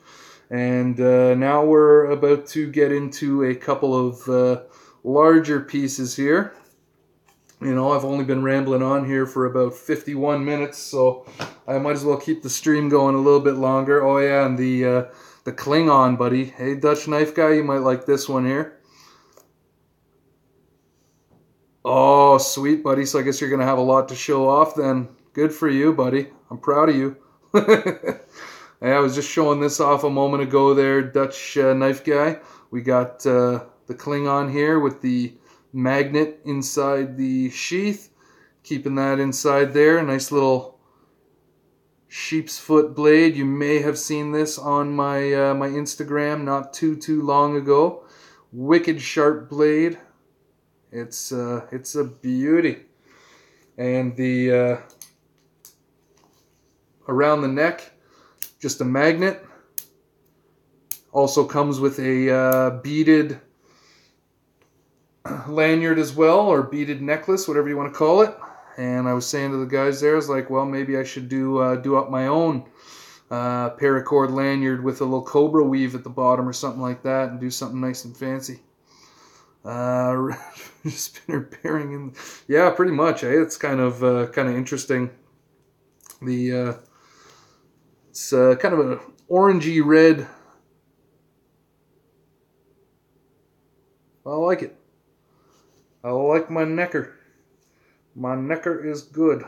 And now we're about to get into a couple of larger pieces here. You know, I've only been rambling on here for about 51 minutes, so I might as well keep the stream going a little bit longer. Oh yeah, and the Klingon, buddy. Hey, Dutch knife guy, you might like this one here. Oh, sweet, buddy. So I guess you're going to have a lot to show off then. Good for you, buddy. I'm proud of you. I was just showing this off a moment ago there, Dutch knife guy. We got the Klingon here with the magnet inside the sheath. Keeping that inside there. Nice little sheep's foot blade. You may have seen this on my my Instagram not too long ago. Wicked sharp blade. It's a beauty. And the around the neck, just a magnet. Also comes with a beaded lanyard as well, or beaded necklace, whatever you want to call it. And I was saying to the guys there, I was like, well, maybe I should do up my own paracord lanyard with a little cobra weave at the bottom or something like that, and do something nice and fancy. Spinner bearing in, yeah, pretty much. It's kind of interesting. The it's kind of an orangey red. I like it. I like my necker. My necker is good.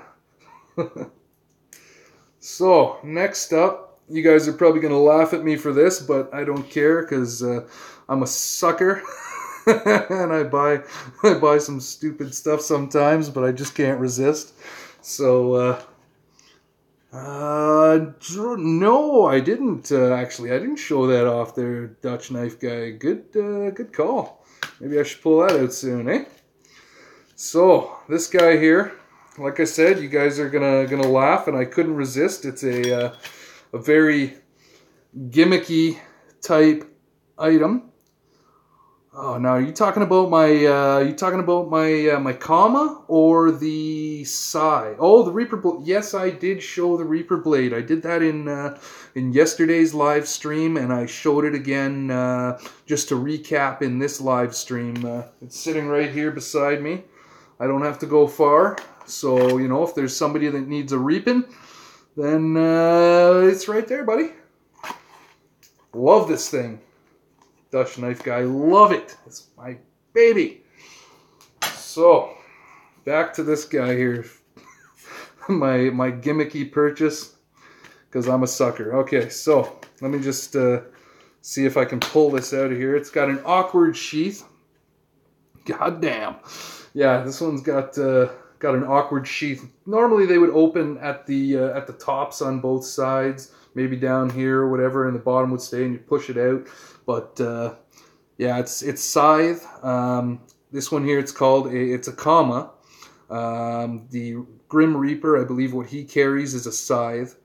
So, next up, you guys are probably going to laugh at me for this, but I don't care because I'm a sucker. And I buy some stupid stuff sometimes, but I just can't resist. So, no, I didn't actually. I didn't show that off there, Dutch knife guy. Good call. Maybe I should pull that out soon, eh? So this guy here, like I said, you guys are gonna laugh, and I couldn't resist. It's a very gimmicky type item. Oh, now are you talking about my my comma or the Sai? Oh, the Reaper blade. Yes, I did show the Reaper blade. I did that in yesterday's live stream, and I showed it again just to recap in this live stream. It's sitting right here beside me. I don't have to go far, so you know, if there's somebody that needs a reaping, then it's right there, buddy. Love this thing. Dutch knife guy, love it. It's my baby. So, back to this guy here. my gimmicky purchase, because I'm a sucker. Okay, so let me just See if I can pull this out of here. It's got an awkward sheath. God damn. Yeah, this one's got an awkward sheath. Normally they would open at the tops on both sides, maybe down here or whatever, and the bottom would stay, and you push it out. But yeah, it's scythe. This one here, it's a comma. The Grim Reaper, I believe what he carries is a scythe.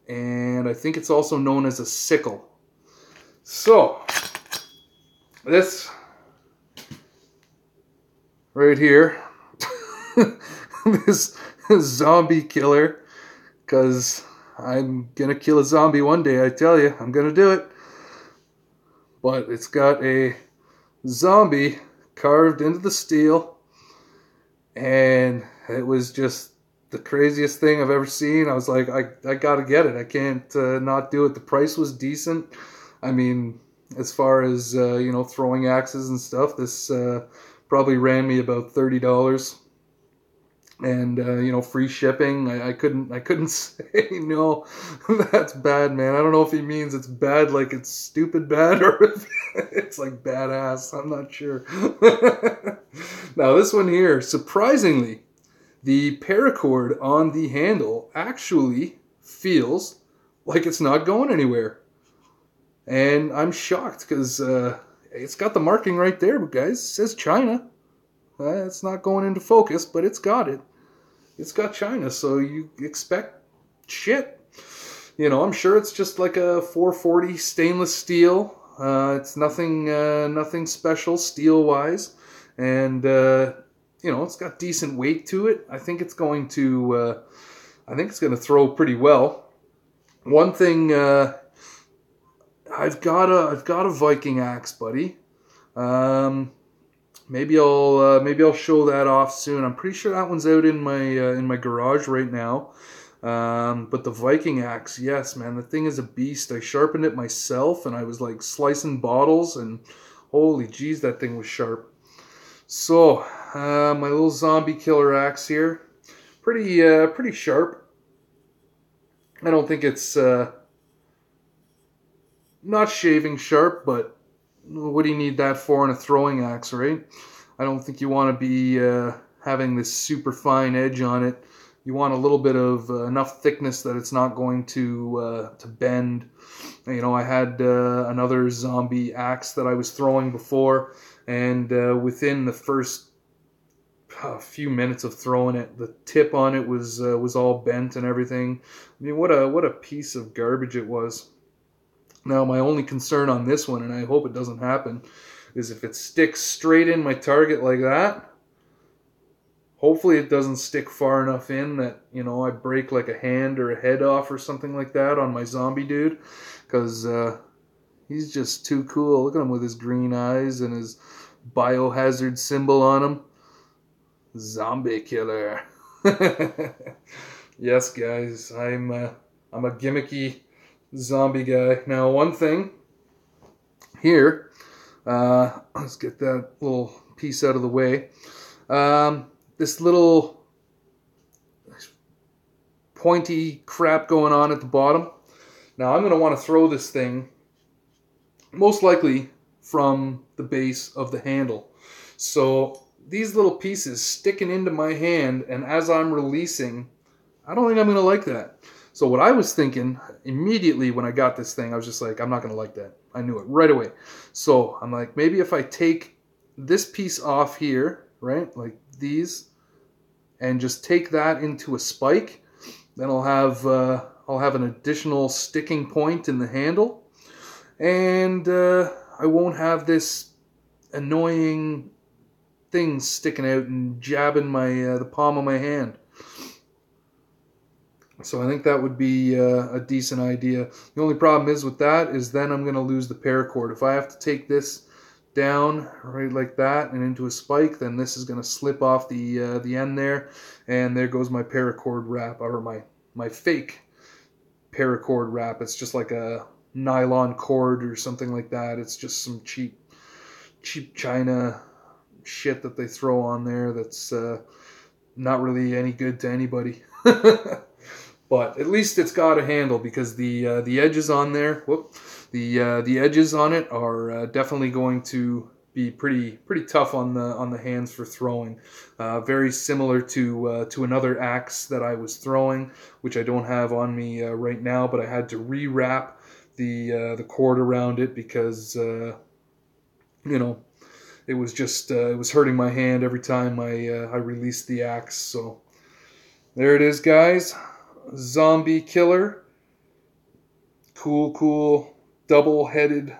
And I think it's also known as a sickle. So, this right here, this zombie killer, because I'm gonna kill a zombie one day, I tell you, I'm gonna do it. But it's got a zombie carved into the steel, and it was just the craziest thing I've ever seen. I was like, I gotta get it. I can't not do it. The price was decent. I mean, as far as you know, throwing axes and stuff, this probably ran me about $30, and you know, free shipping. I couldn't say no. That's bad, man. I don't know if he means it's bad like it's stupid bad, or if it's like badass. I'm not sure. Now this one here, surprisingly, the paracord on the handle actually feels like it's not going anywhere. And I'm shocked because it's got the marking right there, but guys, it says China. It's not going into focus, but it's got it. It's got China, so you expect shit. You know, I'm sure it's just like a 440 stainless steel. It's nothing special steel-wise. And you know, it's got decent weight to it. I think it's going to throw pretty well. One thing, I've got a Viking axe, buddy. Maybe I'll show that off soon. I'm pretty sure that one's out in my garage right now. But the Viking axe, yes, man, the thing is a beast. I sharpened it myself, and I was like slicing bottles, and holy jeez, that thing was sharp. So, my little zombie killer axe here, pretty sharp. I don't think it's not shaving sharp, but what do you need that for in a throwing axe, right? I don't think you want to be having this super fine edge on it. You want a little bit of enough thickness that it's not going to bend. You know, I had another zombie axe that I was throwing before, and within the first few minutes of throwing it, the tip on it was all bent and everything. I mean, what a piece of garbage it was. Now, my only concern on this one, and I hope it doesn't happen, is if it sticks straight in my target like that. Hopefully it doesn't stick far enough in that, you know, I break like a hand or a head off or something like that on my zombie dude. Because he's just too cool. Look at him with his green eyes and his biohazard symbol on him. Zombie killer. Yes, guys, I'm a gimmicky zombie guy. Now, one thing here, let's get that little piece out of the way. This little pointy crap going on at the bottom. Now, I'm going to want to throw this thing most likely from the base of the handle. So these little pieces sticking into my hand, and as I'm releasing, I don't think I'm going to like that. So what I was thinking immediately when I got this thing, I was just like, I'm not going to like that. I knew it right away. So I'm like, maybe if I take this piece off here, right, like these, and just take that into a spike, then I'll have an additional sticking point in the handle, and I won't have this annoying thing sticking out and jabbing my the palm of my hand. So I think that would be a decent idea. The only problem is with that is then I'm going to lose the paracord. If I have to take this down right like that and into a spike, then this is going to slip off the end there, and there goes my paracord wrap, or my fake paracord wrap. It's just like a nylon cord or something like that. It's just some cheap China shit that they throw on there that's not really any good to anybody. But at least it's got a handle, because the edges on there, the edges on it are definitely going to be pretty tough on the hands for throwing. Very similar to another axe that I was throwing, which I don't have on me right now, but I had to rewrap the cord around it because you know, it was just it was hurting my hand every time I released the axe. So there it is, guys. Zombie killer. Cool double-headed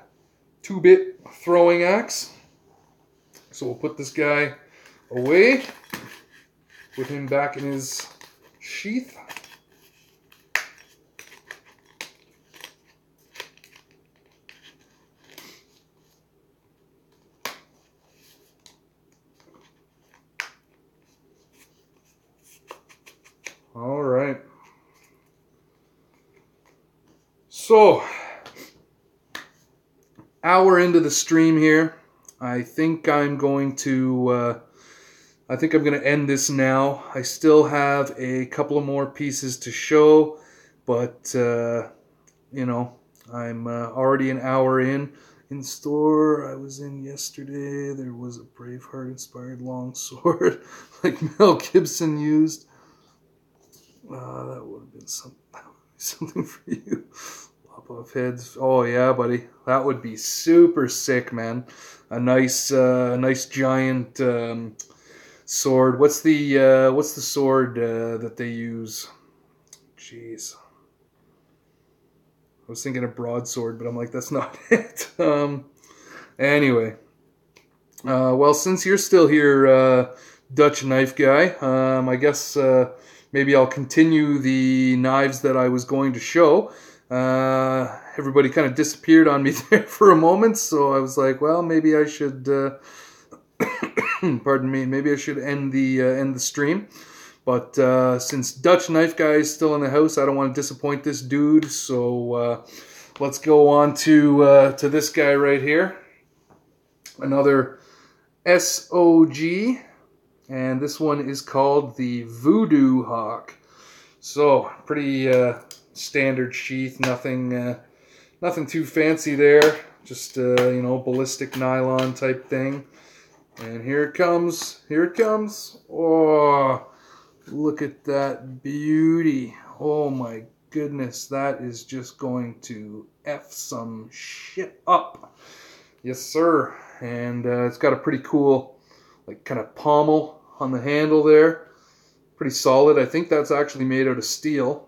2-bit throwing axe. So we'll put this guy away, put him back in his sheath. All right. So, hour into the stream here. I think I'm going to end this now. I still have a couple of more pieces to show, but you know, I'm already an hour in. In store I was in yesterday, there was a Braveheart inspired long sword like Mel Gibson used. That would have been something for you. Lop off heads. Oh yeah, buddy. That would be super sick, man. A nice giant sword. What's the sword that they use? Jeez. I was thinking a broadsword, but I'm like, that's not it. Anyway. Well, since you're still here, Dutch knife guy, I guess maybe I'll continue the knives that I was going to show. Everybody kind of disappeared on me there for a moment, so I was like, well, maybe I should, pardon me, maybe I should end the stream. But since Dutch Knife Guy is still in the house, I don't want to disappoint this dude, so let's go on to this guy right here. Another SOG. And this one is called the Voodoo Hawk. So, pretty standard sheath, nothing too fancy there. Just, you know, ballistic nylon type thing. And here it comes. Here it comes. Oh, look at that beauty. Oh my goodness, that is just going to F some shit up. Yes, sir. And it's got a pretty cool, like, kind of pommel on the handle there. Pretty solid. I think that's actually made out of steel.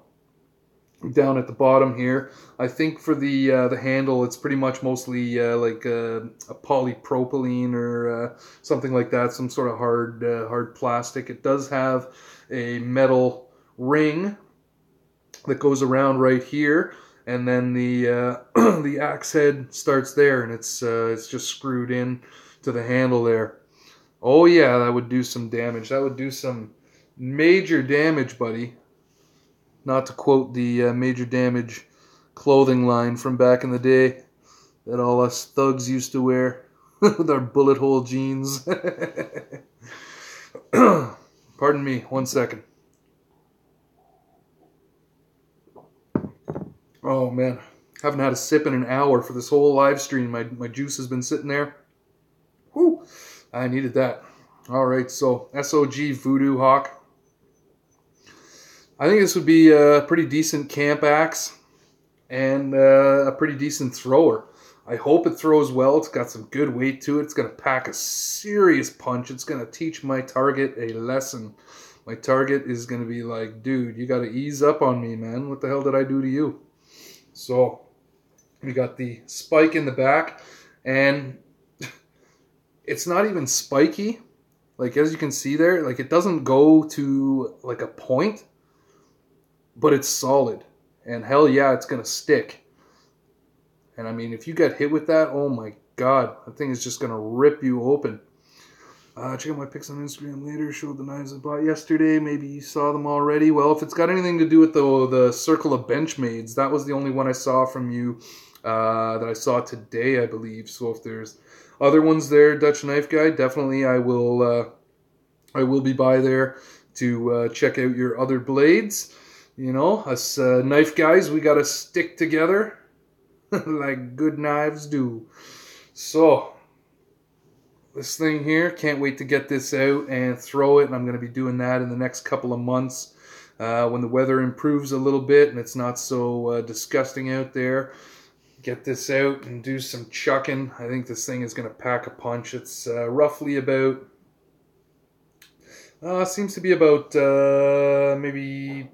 Down at the bottom here, I think for the handle, it's pretty much mostly like a polypropylene or something like that, some sort of hard plastic. It does have a metal ring that goes around right here, and then the the axe head starts there, and it's just screwed in to the handle there. Oh yeah, that would do some damage. That would do some major damage, buddy. Not to quote the Major Damage clothing line from back in the day that all us thugs used to wear with our bullet hole jeans. Pardon me, 1 second. Oh man, haven't had a sip in an hour for this whole live stream. My juice has been sitting there. Whew, I needed that. Alright, so SOG Voodoo Hawk. I think this would be a pretty decent camp axe and a pretty decent thrower. I hope it throws well. It's got some good weight to it. It's going to pack a serious punch. It's going to teach my target a lesson. My target is going to be like, dude, you got to ease up on me, man. What the hell did I do to you? So we got the spike in the back, and it's not even spiky. Like, as you can see there, like, it doesn't go to like a point, but it's solid, and hell yeah, it's gonna stick. And I mean, if you get hit with that, oh my god, that thing is just gonna rip you open. Check out my pics on Instagram later. Showed the knives I bought yesterday. Maybe you saw them already. Well, if it's got anything to do with the Circle of Benchmaids, that was the only one I saw from you that I saw today, I believe. So if there's other ones there, Dutch Knife Guy, definitely I will be by there to check out your other blades. You know, us knife guys, we gotta stick together like good knives do. So, this thing here, can't wait to get this out and throw it. And I'm going to be doing that in the next couple of months when the weather improves a little bit and it's not so disgusting out there. Get this out and do some chucking. I think this thing is going to pack a punch. It's roughly about, seems to be about maybe,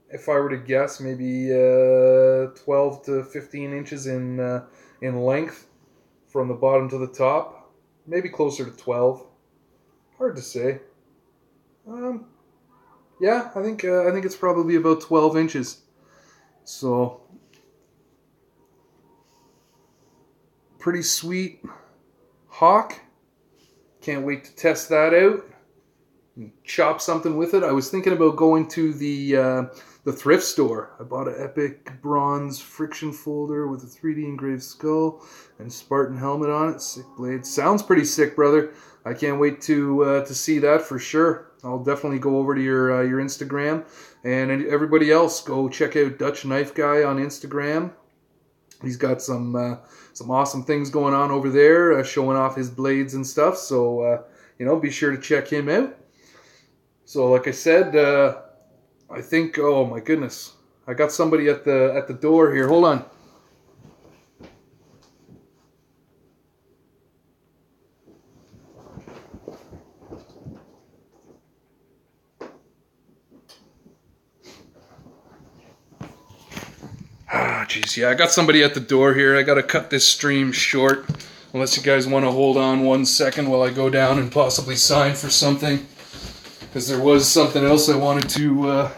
if I were to guess, maybe 12 to 15 inches in length from the bottom to the top. Maybe closer to 12. Hard to say. Yeah, I think it's probably about 12 inches. So, pretty sweet hawk. Can't wait to test that out. Chop something with it. I was thinking about going to the thrift store. I bought an epic bronze friction folder with a 3D engraved skull and Spartan helmet on it. Sick blade. Sounds pretty sick, brother. I can't wait to see that for sure. I'll definitely go over to your Instagram, and everybody else, go check out Dutch Knife Guy on Instagram. He's got some awesome things going on over there, showing off his blades and stuff. So you know, be sure to check him out. So, like I said, I think, oh my goodness, I got somebody at the door here. Hold on. Ah, jeez, yeah, I got somebody at the door here. I got to cut this stream short, unless you guys want to hold on 1 second while I go down and possibly sign for something. Because there was something else I wanted to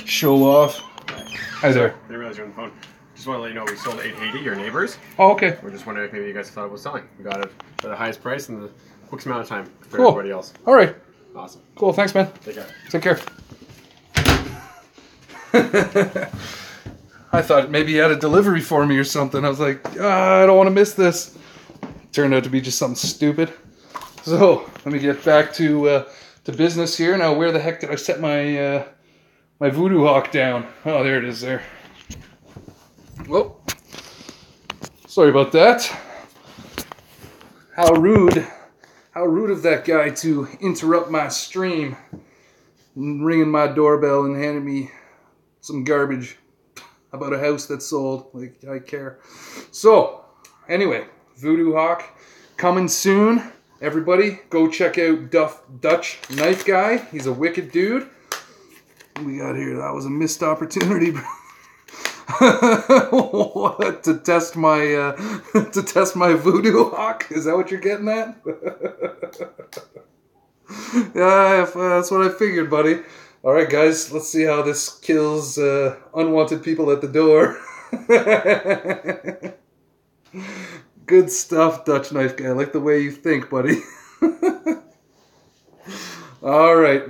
show off. Hi there. I didn't realize you're on the phone. Just want to let you know we sold 880, your neighbors. Oh, okay. We're just wondering if maybe you guys thought it was selling. We got it for the highest price in the quickest amount of time for everybody else. All right. Awesome. Cool. Thanks, man. Take care. Take care. I thought maybe he had a delivery for me or something. I was like, I don't want to miss this. Turned out to be just something stupid. So let me get back to business here. Now, where the heck did I set my my voodoo hawk down? Oh, there it is there. Well, sorry about that. How rude of that guy to interrupt my stream, ringing my doorbell and handing me some garbage about a house that's sold. Like, I care. So, anyway, Voodoo Hawk coming soon. Everybody, go check out Dutch Knife Guy. He's a wicked dude. What we got here? That was a missed opportunity. What, to test my Voodoo Hawk? Is that what you're getting at? Yeah, that's what I figured, buddy. All right, guys, let's see how this kills unwanted people at the door. Good stuff, Dutch Knife Guy. I like the way you think, buddy. All right.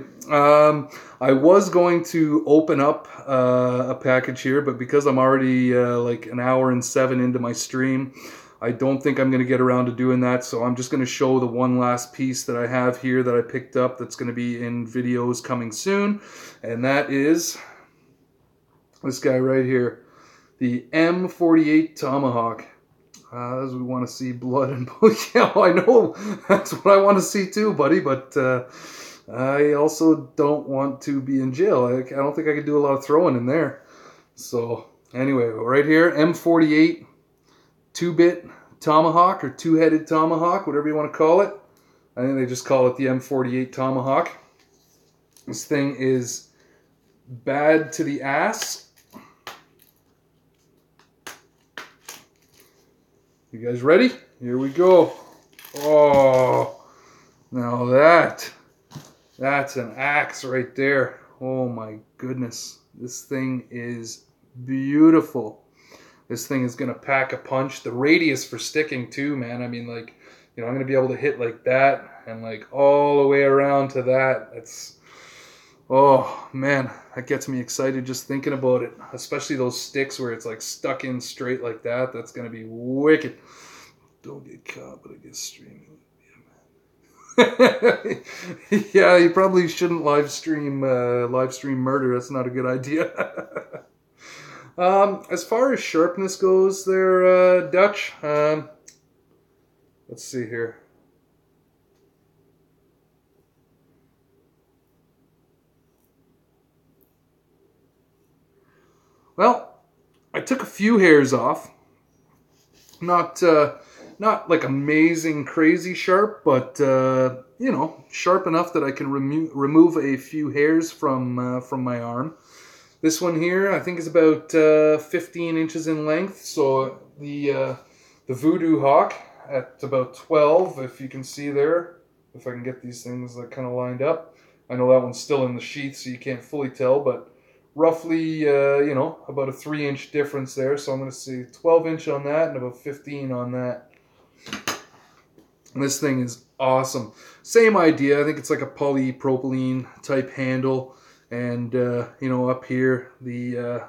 I was going to open up a package here, but because I'm already like an hour and 7 into my stream, I don't think I'm going to get around to doing that. So I'm just going to show the one last piece that I have here that I picked up that's going to be in videos coming soon. And that is this guy right here, the M48 Tomahawk. As we want to see blood and yeah, I know that's what I want to see too, buddy. But I also don't want to be in jail. I don't think I could do a lot of throwing in there. So anyway, right here, M48 2-bit Tomahawk or two-headed Tomahawk, whatever you want to call it. I think they just call it the M48 Tomahawk. This thing is bad to the ass. You guys ready? Here we go. Oh, now that's an axe right there. Oh my goodness. This thing is beautiful. This thing is going to pack a punch. The radius for sticking too, man. I mean, like, you know, I'm going to be able to hit like that and like all the way around to that. That's, oh man, that gets me excited just thinking about it. Especially those sticks where it's like stuck in straight like that. That's going to be wicked. Don't get caught, but I guess streaming. Yeah, you probably shouldn't live stream murder. That's not a good idea. As far as sharpness goes, there, Dutch. Let's see here. Well, I took a few hairs off. Not like amazing, crazy sharp, but you know, sharp enough that I can remove a few hairs from my arm. This one here, I think, is about 15 inches in length. So the Voodoo Hawk at about 12, if you can see there. If I can get these things like kind of lined up. I know that one's still in the sheath, so you can't fully tell, but roughly, you know, about a 3-inch difference there. So I'm going to say 12-inch on that and about 15 on that. And this thing is awesome. Same idea. I think it's like a polypropylene type handle. And, you know, up here, the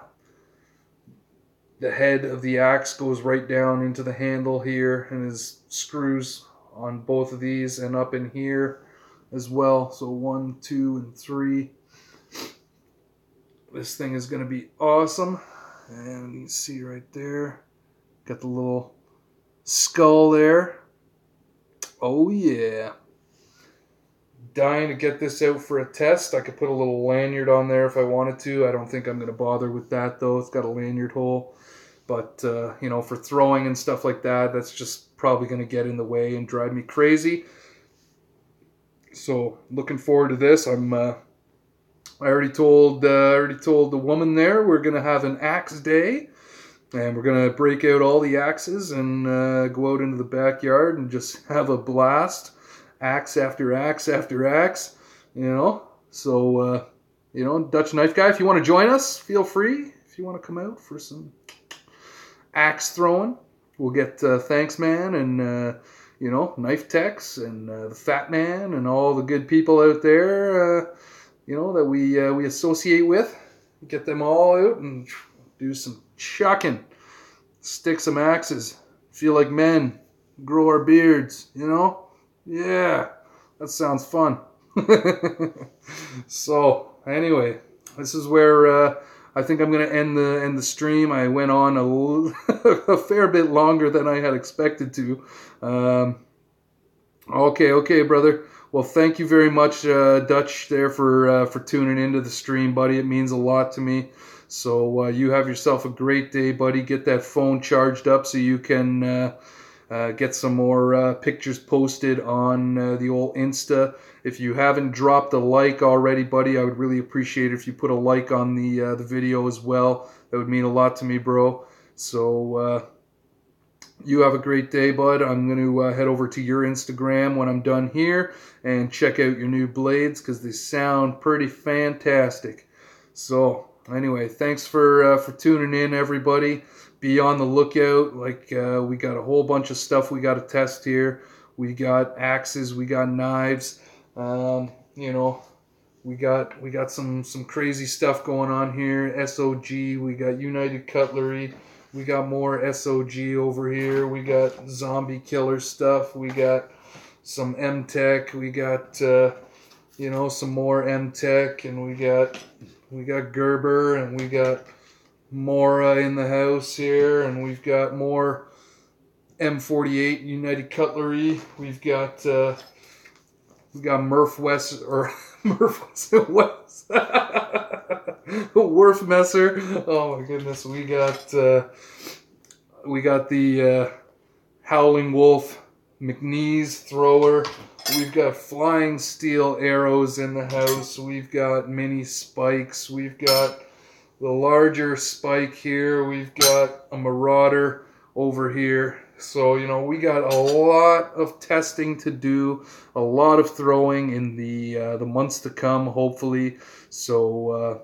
head of the axe goes right down into the handle here. And there's screws on both of these and up in here as well. So 1, 2, and 3. This thing is going to be awesome. And you can see right there, got the little skull there. Oh yeah. Dying to get this out for a test. I could put a little lanyard on there if I wanted to. I don't think I'm going to bother with that though. It's got a lanyard hole. But, you know, for throwing and stuff like that, that's just probably going to get in the way and drive me crazy. So, looking forward to this. I already told the woman there we're going to have an axe day. And we're going to break out all the axes and go out into the backyard and just have a blast. Axe after axe after axe, you know. So, you know, Dutch Knife Guy, if you want to join us, feel free. If you want to come out for some axe throwing, we'll get Thanks Man and, you know, Knife Techs and the Fat Man and all the good people out there, you know, that we associate with. Get them all out and do some chucking. Stick some axes. Feel like men. Grow our beards, you know? Yeah, that sounds fun. So, anyway, this is where I think I'm going to end the stream. I went on a fair bit longer than I had expected to. Okay, brother. Well, thank you very much, Dutch, there for tuning into the stream, buddy. It means a lot to me. So you have yourself a great day, buddy. Get that phone charged up so you can get some more pictures posted on the old Insta. If you haven't dropped a like already, buddy, I would really appreciate it if you put a like on the video as well. That would mean a lot to me, bro. So you have a great day, bud. I'm going to head over to your Instagram when I'm done here and check out your new blades because they sound pretty fantastic. So anyway, thanks for tuning in, everybody. Be on the lookout. Like we got a whole bunch of stuff we got to test here. We got axes, we got knives. You know, we got some crazy stuff going on here. SOG. We got United Cutlery. We got more SOG over here. We got zombie killer stuff. We got some M-Tech. We got you know, some more M-Tech, and we got Gerber, and we got Mora in the house here, and we've got more M48 United Cutlery. We've got Murph West or Murph West Worf Messer. Oh my goodness, we got the Howling Wolf McNeese thrower. We've got flying steel arrows in the house. We've got mini spikes. We've got the larger spike here. We've got a Marauder over here. So, you know, we got a lot of testing to do, a lot of throwing in the months to come, hopefully. So,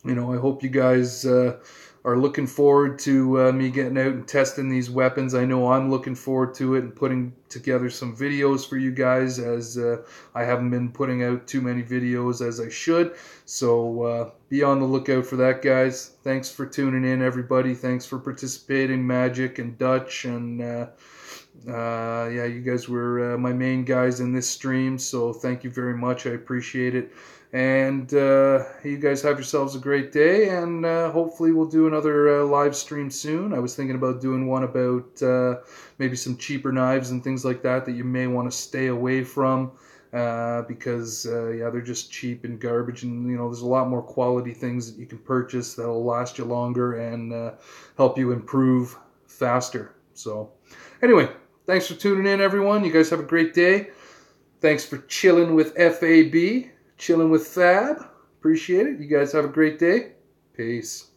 you know, I hope you guys are looking forward to me getting out and testing these weapons. I know I'm looking forward to it and putting together some videos for you guys, as I haven't been putting out too many videos as I should. So be on the lookout for that, guys. Thanks for tuning in, everybody. Thanks for participating, Magic and Dutch and Yeah, you guys were my main guys in this stream, so thank you very much. I appreciate it. And you guys have yourselves a great day, and hopefully we'll do another live stream soon. I was thinking about doing one about maybe some cheaper knives and things like that you may want to stay away from. Because yeah, they're just cheap and garbage, and there's a lot more quality things that you can purchase that'll last you longer and help you improve faster. So anyway, thanks for tuning in, everyone. You guys have a great day. Thanks for chilling with FAB, chilling with FAB. Appreciate it. You guys have a great day. Peace.